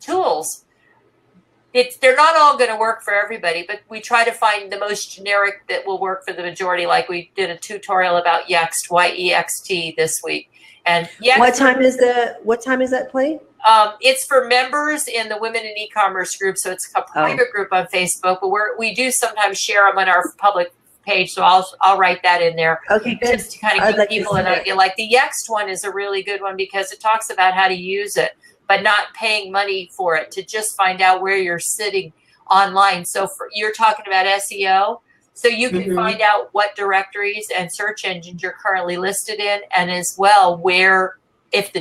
tools. They're not all going to work for everybody, but we try to find the most generic that will work for the majority. Like we did a tutorial about Yext, YEXT this week. And Yext, what time is that play? It's for members in the Women in E-commerce group. So it's a private group on Facebook, but we do sometimes share them on our public page. So I'll write that in there. Okay, good. Just to kind of give people an idea. Like the Yext one is a really good one because it talks about how to use it, but not paying money for it, to just find out where you're sitting online. So you're talking about SEO. So you can find out what directories and search engines you're currently listed in, and as well where if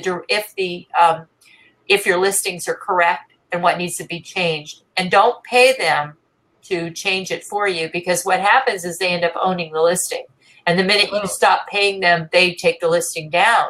your listings are correct and what needs to be changed. And don't pay them to change it for you, because what happens is they end up owning the listing. And the minute you stop paying them, they take the listing down.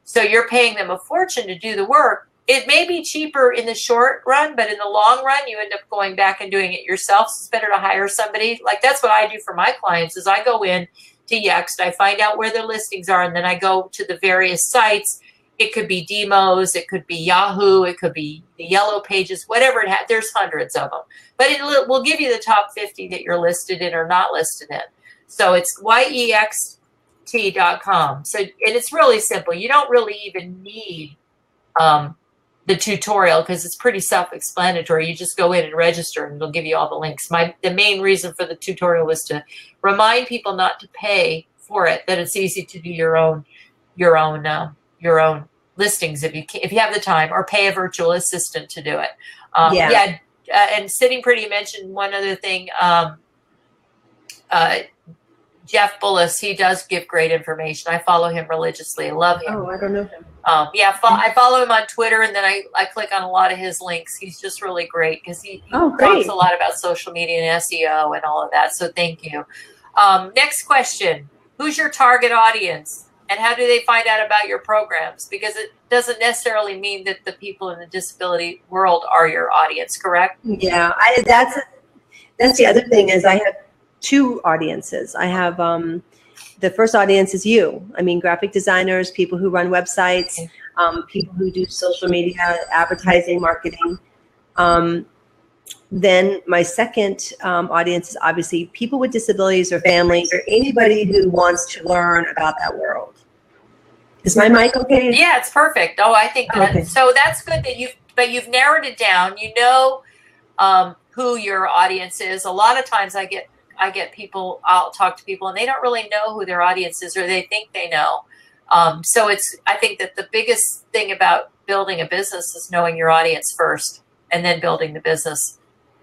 So you're paying them a fortune to do the work. It may be cheaper in the short run, but in the long run, you end up going back and doing it yourself. So it's better to hire somebody. Like that's what I do for my clients is I go in to Yext, I find out where their listings are, and then I go to the various sites. It could be Demos, it could be Yahoo, it could be the Yellow Pages, whatever it has. There's hundreds of them. But it will give you the top 50 that you're listed in or not listed in. So it's YEXT So, and it's really simple. You don't really even need the tutorial because it's pretty self-explanatory. You just go in and register and it'll give you all the links. The main reason for the tutorial was to remind people not to pay for it, that it's easy to do your own listings if you have the time, or pay a virtual assistant to do it. And Sitting Pretty mentioned one other thing. Jeff Bullis, he does give great information. I follow him religiously. I love him. Oh, I don't know him. I follow him on Twitter, and then I click on a lot of his links. He's just really great because he talks a lot about social media and SEO and all of that. So thank you. Next question. Who's your target audience, and how do they find out about your programs? Because it doesn't necessarily mean that the people in the disability world are your audience, correct? Yeah, that's the other thing is I have two audiences. I have the first audience is you. I mean, graphic designers, people who run websites, people who do social media, advertising, marketing. Then my second audience is obviously people with disabilities or families or anybody who wants to learn about that world. Is my mic okay? Yeah, it's perfect. Oh, I think that. Okay. So that's good that you've narrowed it down. You know who your audience is. A lot of times I get people, I'll talk to people and they don't really know who their audience is, or they think they know. So I think that the biggest thing about building a business is knowing your audience first and then building the business.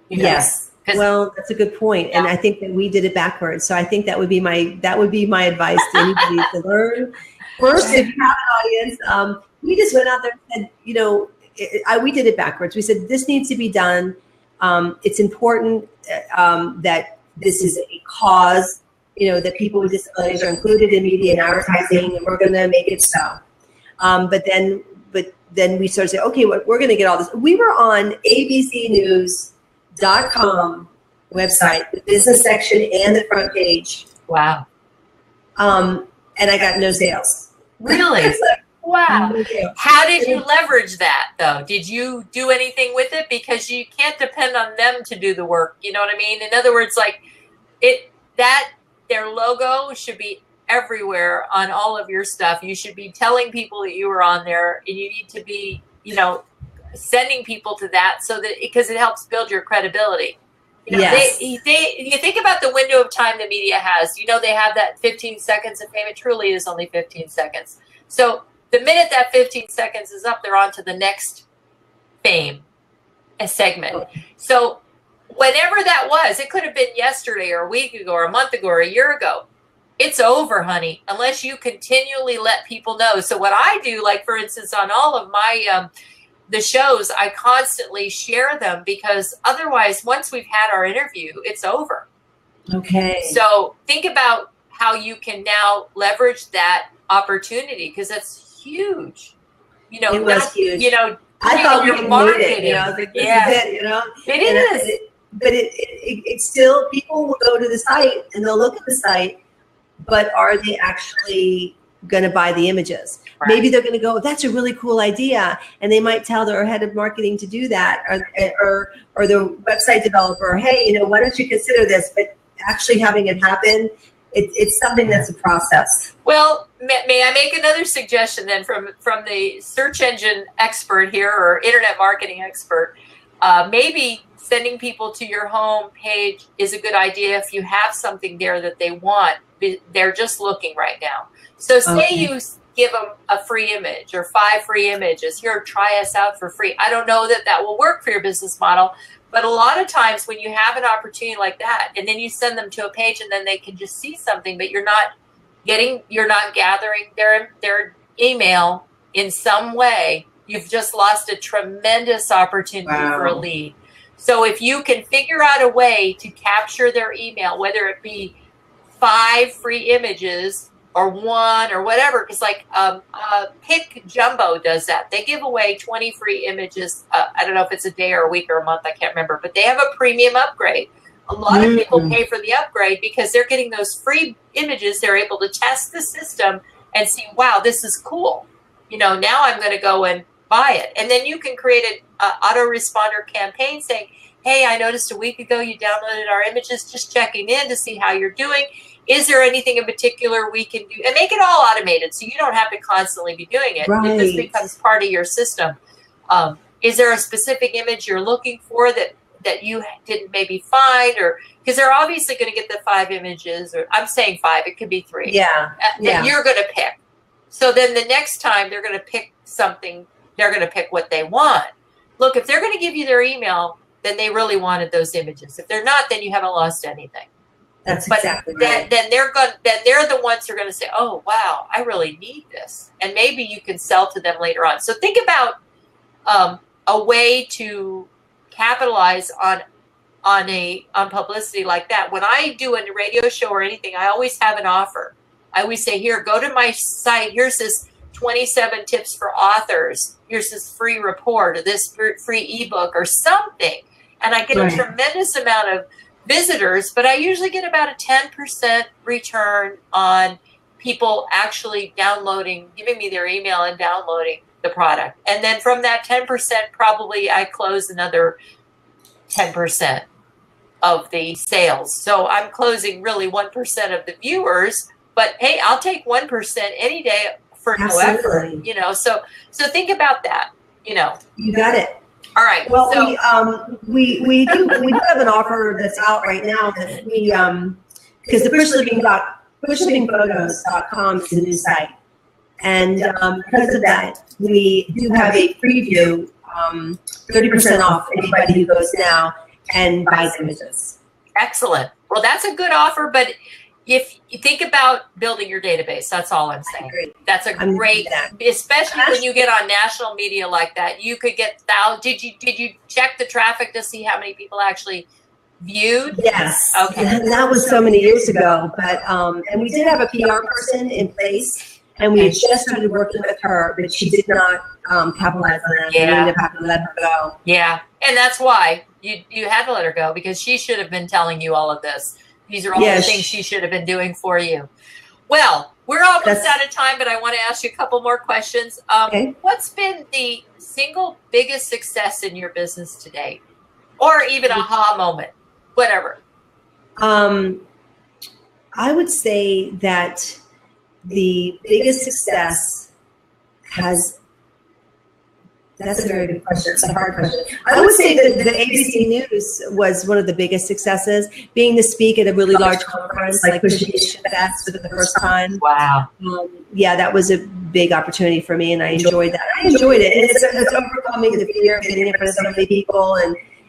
Yes. Well, that's a good point. Yeah. And I think that we did it backwards. So I think that would be my advice to anybody to learn. First, if you have an audience, we just went out there and said, we did it backwards. We said, this needs to be done. It's important that this is a cause, that people with disabilities are included in media and advertising, and we're going to make it so. But then we started saying, okay, we're going to get all this. We were on abcnews.com website, the business section and the front page. Wow. And I got no sales. Really? Wow. How did you leverage that, though? Did you do anything with it? Because you can't depend on them to do the work. You know what I mean? In other words, like their logo should be everywhere on all of your stuff. You should be telling people that you were on there, and you need to be, sending people to that because it helps build your credibility. Yes. You think about the window of time the media has. They have that 15 seconds of fame. It truly is only 15 seconds. So the minute that 15 seconds is up, they're on to the next fame segment. So whenever that was, it could have been yesterday or a week ago or a month ago or a year ago. It's over, honey, unless you continually let people know. So what I do, like, for instance, on all of my the shows, I constantly share them, because otherwise, once we've had our interview, it's over. Okay. So think about how you can now leverage that opportunity, because that's huge. It was huge. I thought we had made it. I was like, this is it. It is. But it's still, people will go to the site and they'll look at the site, but are they actually going to buy the images? Right. Maybe they're going to go, that's a really cool idea, and they might tell their head of marketing to do that, or the website developer, hey, why don't you consider this? But actually having it happen, it's something that's a process. Well, may I make another suggestion then from the search engine expert here, or internet marketing expert? Maybe sending people to your home page is a good idea if you have something there that they want. They're just looking right now. So say you give them a free image or 5 free images. Here, try us out for free. I don't know that will work for your business model, but a lot of times when you have an opportunity like that, and then you send them to a page and then they can just see something, but you're not gathering their email in some way, you've just lost a tremendous opportunity for a lead. So if you can figure out a way to capture their email, whether it be 5 free images or 1 or whatever, because Pick Jumbo does that. They give away 20 free images. I don't know if it's a day or a week or a month, I can't remember, but they have a premium upgrade. A lot of people pay for the upgrade because they're getting those free images. They're able to test the system and see, wow, this is cool. Now I'm going to go and buy it. And then you can create an autoresponder campaign saying, hey, I noticed a week ago you downloaded our images, just checking in to see how you're doing. Is there anything in particular we can do? And make it all automated so you don't have to constantly be doing it. Right. It just becomes part of your system. Is there a specific image you're looking for that you didn't maybe find? Or because they're obviously going to get the 5 images, or I'm saying 5, it could be 3. That you're going to pick. So then the next time they're going to pick something, they're going to pick what they want. Look, if they're going to give you their email, then they really wanted those images. If they're not, then you haven't lost anything. That's exactly right. Then they're the ones who are going to say, "Oh, wow, I really need this," and maybe you can sell to them later on. So think about a way to capitalize on publicity like that. When I do a radio show or anything, I always have an offer. I always say, "Here, go to my site. Here's this 27 tips for authors. Here's this free report or this free ebook or something," and I get a tremendous amount of visitors, but I usually get about a 10% return on people actually downloading, giving me their email and downloading the product. And then from that 10%, probably I close another 10% of the sales. So I'm closing really 1% of the viewers, but hey, I'll take 1% any day for no effort, so think about that, You got it. All right. Well, so, we do have an offer that's out right now that we because the PushLivingphotos.com is a new site, and because of that, we do have a preview, 30% off anybody who goes now and buys images. Excellent. Well, that's a good offer, but if you think about building your database, that's all I'm saying. That's a great, especially when you get on national media like that. You could get thousands. Did you check the traffic to see how many people actually viewed? Yes. Okay. And that was so many years ago, but and we did have a PR person in place, and we had just started working with her, but she did not capitalize on that. Yeah. We ended up having to let her go. Yeah, and that's why you had to let her go, because she should have been telling you all of this. These are all the things she should have been doing for you. Well, we're almost out of time, but I want to ask you a couple more questions. What's been the single biggest success in your business today? Or even aha moment, whatever. I would say that the biggest success that's a very good question. It's a hard question. I would say that the ABC News was one of the biggest successes, being to speak at a really large conference like PushLivingcom Fest for the first time. Wow. That was a big opportunity for me, and I enjoyed that. I enjoyed it. And it's overcoming the fear of getting in front of so many people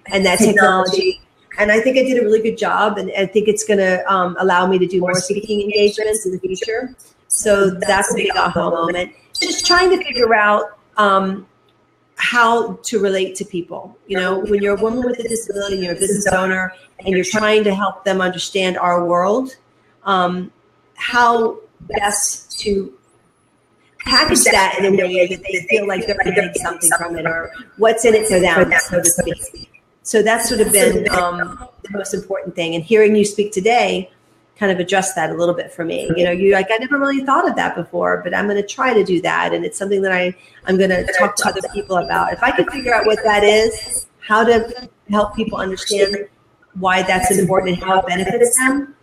and that technology. And I think I did a really good job, and I think it's going to allow me to do more speaking engagements in the future. So that's a big aha moment. Just trying to figure out how to relate to people. When you're a woman with a disability, you're a business owner, and you're trying to help them understand our world, how best to package that in a way that they feel like they're getting something from it, or what's in it for them, so to speak. So that's sort of been the most important thing. And hearing you speak today kind of addressed that a little bit for me. You like, I never really thought of that before, but I'm going to try to do that. And it's something that I'm going to talk to other people about. If I could figure out what that is, how to help people understand why that's important and how it benefits them,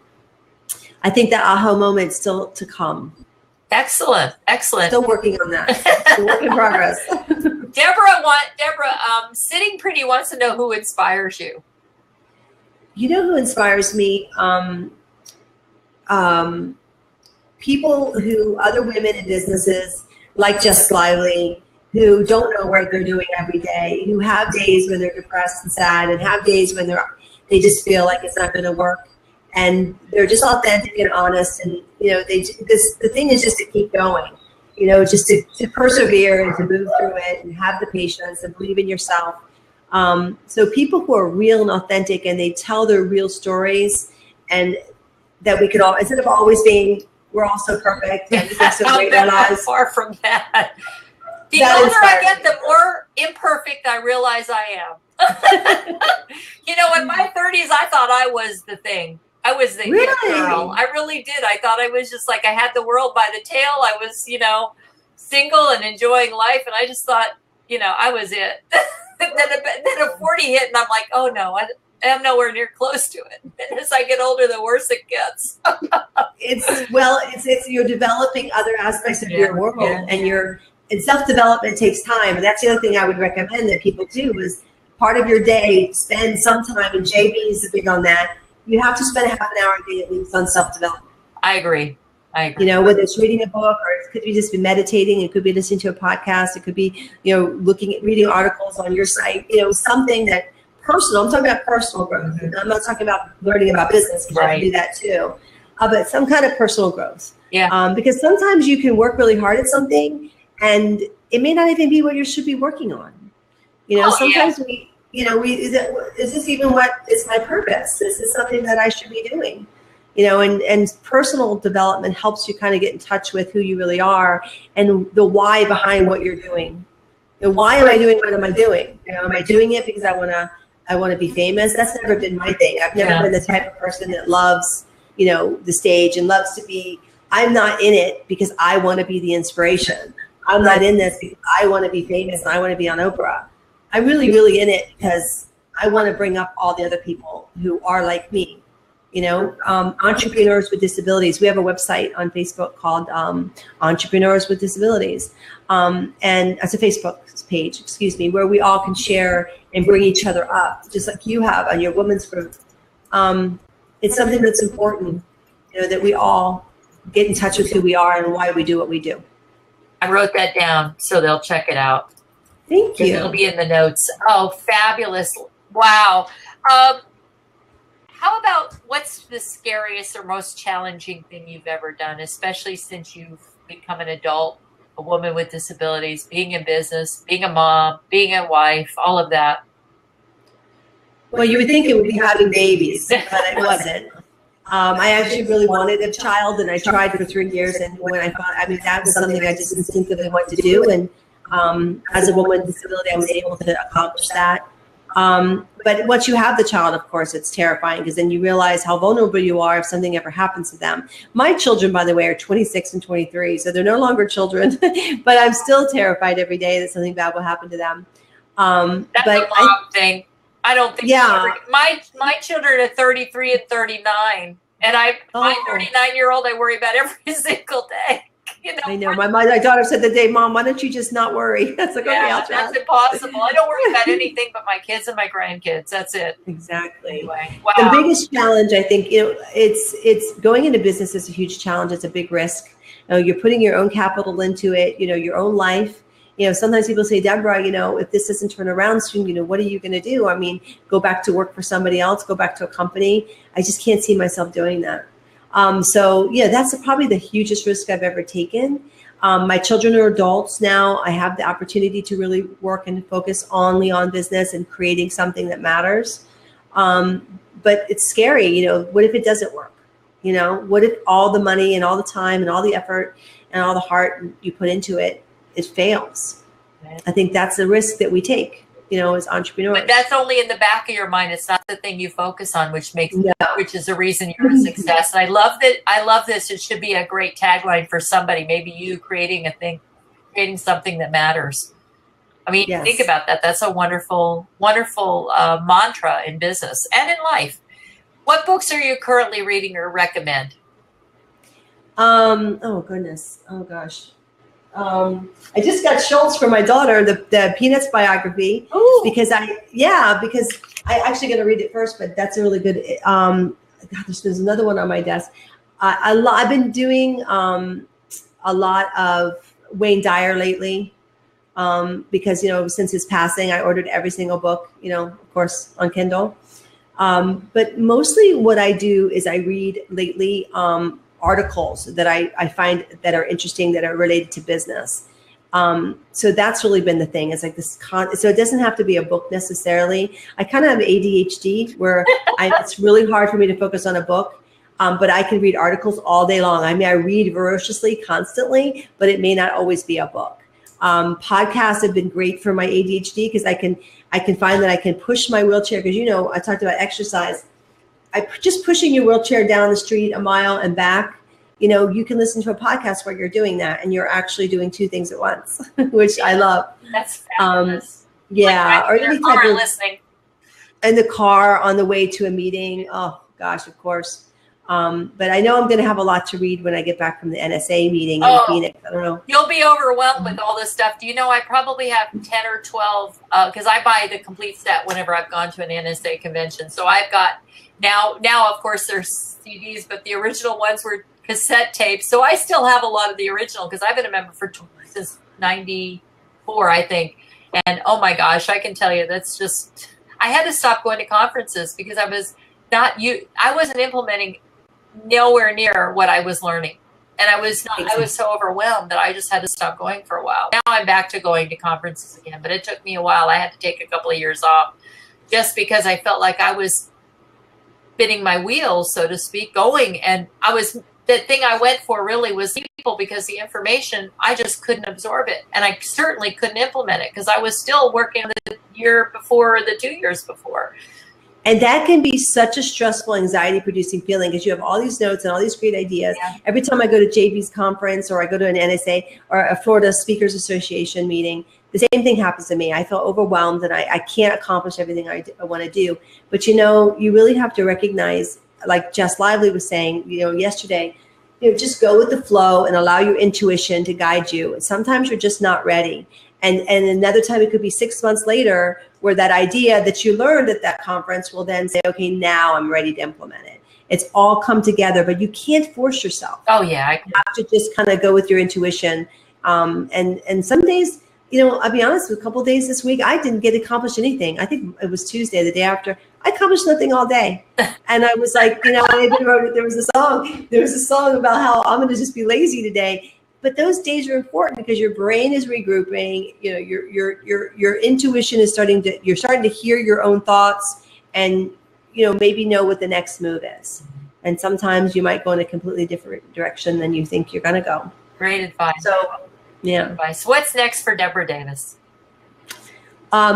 I think that aha moment is still to come. Excellent. Still working on that. Still work in progress. Deborah, Sitting Pretty wants to know who inspires you. You know who inspires me? People other women in businesses like Just Lively, who don't know what they're doing every day, who have days when they're depressed and sad, and have days when they just feel like it's not going to work, and they're just authentic and honest, and the thing is just to keep going, just to persevere and to move through it and have the patience and believe in yourself. So people who are real and authentic, and they tell their real stories, and that we could all, instead of always being, we're all so perfect, everything's so great in our lives. Far from that. The older I get, the more imperfect I realize I am. In my 30s, I thought I was the thing. I was the hit girl. I really did. I thought I was just like, I had the world by the tail. I was, single and enjoying life. And I just thought, I was it. then a 40 hit, and I'm like, oh no, I'm nowhere near close to it. And as I get older, the worse it gets. It's you're developing other aspects of your world, and self-development takes time. And that's the other thing I would recommend that people do is part of your day, spend some time, and JB is big on that. You have to spend half an hour a day at least on self-development. I agree. You know, whether it's reading a book, or it could be just be meditating, it could be listening to a podcast, it could be, you know, reading articles on your site, you know, something that personal. I'm talking about personal growth. I'm not talking about learning about business, because I do that too. But some kind of personal growth. Yeah. Because sometimes you can work really hard at something and it may not even be what you should be working on. You know, sometimes is this even what is my purpose? Is this something that I should be doing? You know, and personal development helps you kind of get in touch with who you really are and the why behind what you're doing. You know, why am I doing what am I doing? You know, am I doing it because I want to be famous? That's never been my thing. I've never been the type of person that loves, you know, the stage and loves to be. I'm not in it because I want to be the inspiration. I'm not in this because I want to be famous and I want to be on Oprah. I'm really in it because I want to bring up all the other people who are like me. You know, entrepreneurs with disabilities. We have a website on Facebook called Entrepreneurs with Disabilities. And it's a Facebook page, where we all can share and bring each other up, just like you have on your women's group. It's something that's important, you know, that we all get in touch with who we are and why we do what we do. I wrote that down so they'll check it out. Thank you. It'll be in the notes. Oh, fabulous. Wow. How about what's the scariest or most challenging thing you've ever done, especially since you've become an adult, a woman with disabilities, being in business, being a mom, being a wife, all of that? Well, you would think it would be having babies, but it wasn't. I actually really wanted a child, and I tried for 3 years. And when I thought, I mean, that was something I just instinctively wanted to do. And as a woman with disability, I was able to accomplish that. But once you have the child, of course, it's terrifying, because then you realize how vulnerable you are if something ever happens to them. My children, by the way, are 26 and 23, so they're no longer children, but I'm still terrified every day that something bad will happen to them. That's a mom thing. I don't think my children are 33 and 39, and my 39-year-old I worry about every single day. You know, I know. My daughter said the day, Mom, why don't you just not worry? That's like, okay, I'll try. That's impossible. I don't worry about anything but my kids and my grandkids. That's it. Exactly. Anyway, wow. The biggest challenge, I think, you know, it's going into business is a huge challenge. It's a big risk. You know, you're putting your own capital into it, you know, your own life. You know, sometimes people say, Deborah, you know, if this doesn't turn around soon, you know, what are you going to do? I mean, go back to work for somebody else, go back to a company. I just can't see myself doing that. So yeah, that's probably the hugest risk I've ever taken. My children are adults now. I have the opportunity to really work and focus only on business and creating something that matters. But it's scary, you know, what if it doesn't work? You know, what if all the money and all the time and all the effort and all the heart you put into it, it fails? I think that's the risk that we take, you know, as entrepreneurs. But that's only in the back of your mind. It's not the thing you focus on, which is the reason you're a success. And I love that. I love this. It should be a great tagline for somebody. Maybe you creating something that matters. I mean, think about that. That's a wonderful, wonderful mantra in business and in life. What books are you currently reading or recommend? Oh goodness. Oh gosh. I just got Schultz for my daughter, the Peanuts biography. Ooh. because I actually going to read it first, but that's a really good. God, there's another one on my desk. I've been doing a lot of Wayne Dyer lately, because, you know, since his passing, I ordered every single book, you know, of course, on Kindle. But mostly what I do is I read lately articles that I find that are interesting, that are related to business. So that's really been the thing. It's like this so it doesn't have to be a book necessarily. I kind of have ADHD where it's really hard for me to focus on a book, but I can read articles all day long. I mean, I read voraciously, constantly, but it may not always be a book. Podcasts have been great for my ADHD because I can find that I can push my wheelchair, because, you know, I talked about exercise. Just pushing your wheelchair down the street a mile and back, you know, you can listen to a podcast while you're doing that, and you're actually doing two things at once, which I love. That's fabulous. Yeah, like or any type of listening. In the car on the way to a meeting. Oh gosh, of course. But I know I'm going to have a lot to read when I get back from the NSA meeting in Phoenix. I don't know. You'll be overwhelmed with all this stuff. Do you know I probably have 10 or 12 because I buy the complete set whenever I've gone to an NSA convention. So I've got now of course there's CDs, but the original ones were cassette tapes. So I still have a lot of the original because I've been a member since 94, I think. And oh my gosh, I can tell you that's just, I had to stop going to conferences because I wasn't implementing nowhere near what I was learning. And I was so overwhelmed that I just had to stop going for a while. Now I'm back to going to conferences again, but it took me a while. I had to take a couple of years off just because I felt like I was spinning my wheels, so to speak, going. And the thing I went for really was people because the information, I just couldn't absorb it. And I certainly couldn't implement it because I was still working the year before, the 2 years before. And that can be such a stressful, anxiety-producing feeling because you have all these notes and all these great ideas. Yeah. Every time I go to JB's conference or I go to an NSA or a Florida Speakers Association meeting, the same thing happens to me. I feel overwhelmed and I can't accomplish everything I want to do. But, you really have to recognize, like Jess Lively was saying, yesterday, just go with the flow and allow your intuition to guide you. Sometimes you're just not ready. And another time it could be 6 months later where that idea that you learned at that conference will then say, okay, now I'm ready to implement it. It's all come together, but you can't force yourself. Oh yeah. You have to just kind of go with your intuition. And some days, I'll be honest, a couple of days this week, I didn't get accomplished anything. I think it was Tuesday, the day after. I accomplished nothing all day. And I was like, I even wrote it. There was a song about how I'm going to just be lazy today. But those days are important because your brain is regrouping. Your intuition is you're starting to hear your own thoughts, and maybe know what the next move is. And sometimes you might go in a completely different direction than you think you're going to go. Great advice. So, yeah. Advice. What's next for Deborah Davis?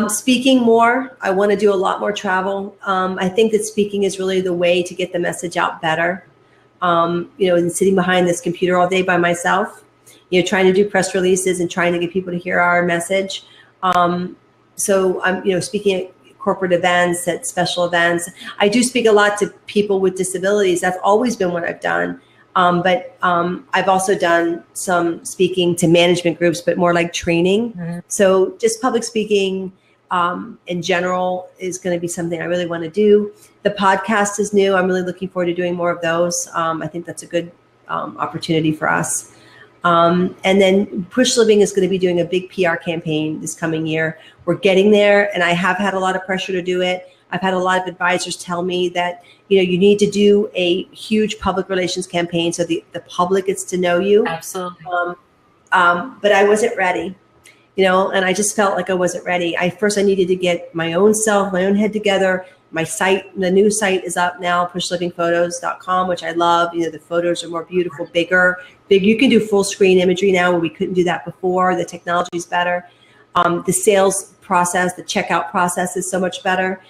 Speaking more. I want to do a lot more travel. I think that speaking is really the way to get the message out better. And sitting behind this computer all day by myself, trying to do press releases and trying to get people to hear our message. So I'm, speaking at corporate events, at special events. I do speak a lot to people with disabilities. That's always been what I've done. But I've also done some speaking to management groups, but more like training. Mm-hmm. So just public speaking in general is going to be something I really want to do. The podcast is new. I'm really looking forward to doing more of those. I think that's a good opportunity for us. And then Push Living is going to be doing a big PR campaign this coming year. We're getting there, and I have had a lot of pressure to do it. I've had a lot of advisors tell me that, you need to do a huge public relations campaign so the public gets to know you. Absolutely. But I wasn't ready, and I just felt like I wasn't ready. First I needed to get my own head together. My site, the new site is up now, PushLivingPhotos.com, which I love. The photos are more beautiful, bigger. You can do full screen imagery now where we couldn't do that before. The technology is better. The sales process, the checkout process is so much better.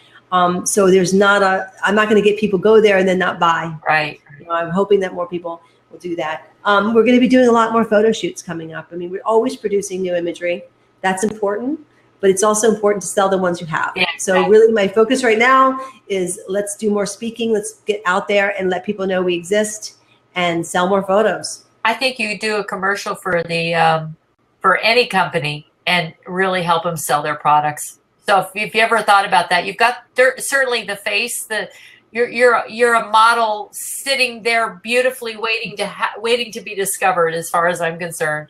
So there's I'm not going to get people go there and then not buy. Right. I'm hoping that more people will do that. We're going to be doing a lot more photo shoots coming up. I mean, we're always producing new imagery. That's important, but it's also important to sell the ones you have. Yeah, so really my focus right now is let's do more speaking. Let's get out there and let people know we exist and sell more photos. I think you do a commercial for for any company and really help them sell their products. So if you ever thought about that, you've got certainly the face, you're a model sitting there beautifully waiting to be discovered as far as I'm concerned.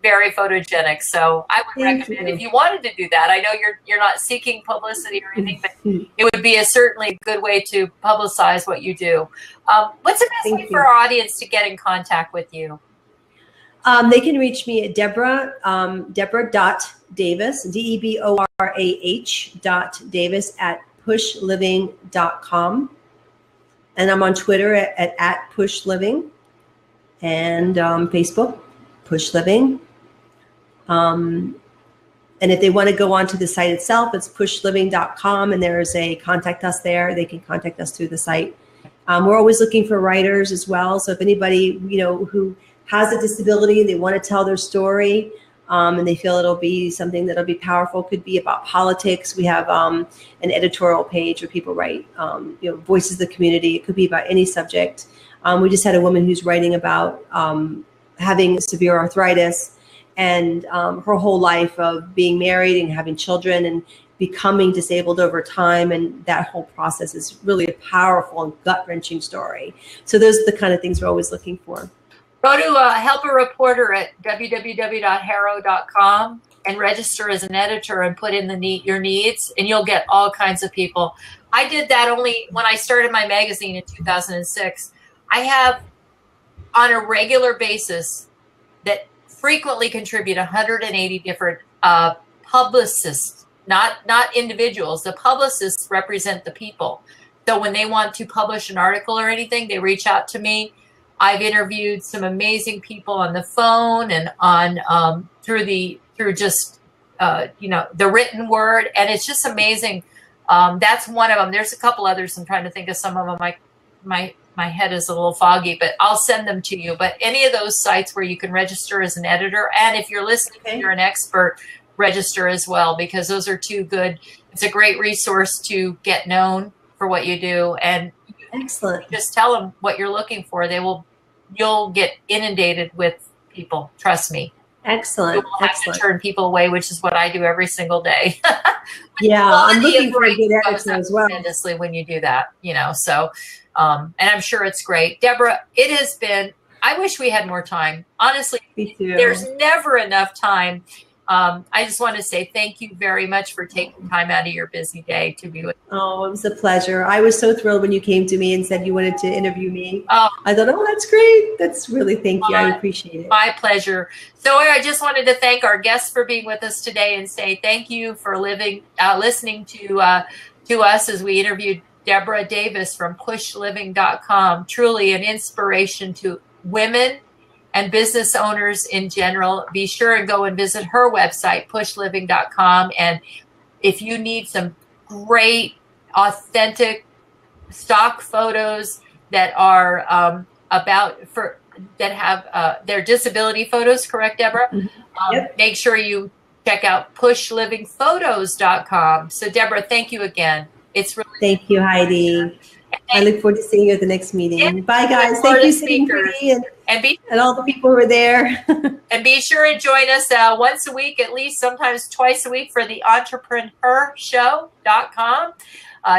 Very photogenic. So I would recommend if you wanted to do that. I know you're not seeking publicity or anything, but it would be certainly a good way to publicize what you do. What's the best way for our audience to get in contact with you? They can reach me at Deborah, Deborah.Davis, DEBORAH.Davis @PushLiving.com. And I'm on Twitter at PushLiving and Facebook, PushLiving. And if they want to go onto the site itself, it's PushLiving.com, and there's a contact us there. They can contact us through the site. We're always looking for writers as well. So if anybody, who has a disability, they want to tell their story, and they feel it'll be something that'll be powerful. Could be about politics. We have an editorial page where people write, voices of the community. It could be about any subject. We just had a woman who's writing about having severe arthritis and her whole life of being married and having children and becoming disabled over time. And that whole process is really a powerful and gut-wrenching story. So those are the kind of things we're always looking for. Go to help a reporter at www.haro.com and register as an editor and put in your needs, and you'll get all kinds of people. I did that only when I started my magazine in 2006. I have on a regular basis that frequently contribute 180 different publicists, not individuals. The publicists represent the people. So when they want to publish an article or anything, they reach out to me. I've interviewed some amazing people on the phone and on through just the written word, and it's just amazing. That's one of them. There's a couple others. I'm trying to think of some of them. My head is a little foggy, but I'll send them to you. But any of those sites where you can register as an editor, and if you're listening, you're an expert, register as well, because those are two good. It's a great resource to get known for what you do, and excellent. Just tell them what you're looking for. You'll get inundated with people. Trust me. Excellent. You will have to turn people away, which is what I do every single day. Yeah, I'm looking for a good editor as well. Tremendously when you do that, So, and I'm sure it's great. Deborah, it has been. I wish we had more time. Honestly, me too. There's never enough time. I just want to say thank you very much for taking time out of your busy day to be with me. Oh, it was a pleasure. I was so thrilled when you came to me and said you wanted to interview me. Oh, I thought, that's great. That's really, thank you. I appreciate it. My pleasure. So I just wanted to thank our guests for being with us today and say thank you for listening to us as we interviewed Deborah Davis from PushLiving.com. Truly an inspiration to women and business owners in general. Be sure and go and visit her website, PushLiving.com. And if you need some great, authentic stock photos that are that have their disability photos, correct, Deborah? Mm-hmm. Yep. Make sure you check out PushLivingPhotos.com. So, Deborah, thank you again. It's really thank you, Heidi. I look forward to seeing you at the next meeting. Yeah. Bye, guys. Thank you, Sitting Pretty, and all the people who were there. And be sure and join us once a week, at least sometimes twice a week, for the EntreprenHerShow.com.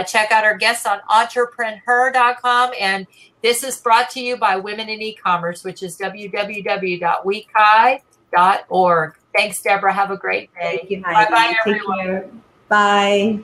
Check out our guests on EntreprenHer.com. And this is brought to you by Women in E-Commerce, which is www.wekai.org. Thanks, Deborah. Have a great day. Thank you, Heidi. Bye-bye, everyone. Take care. Bye.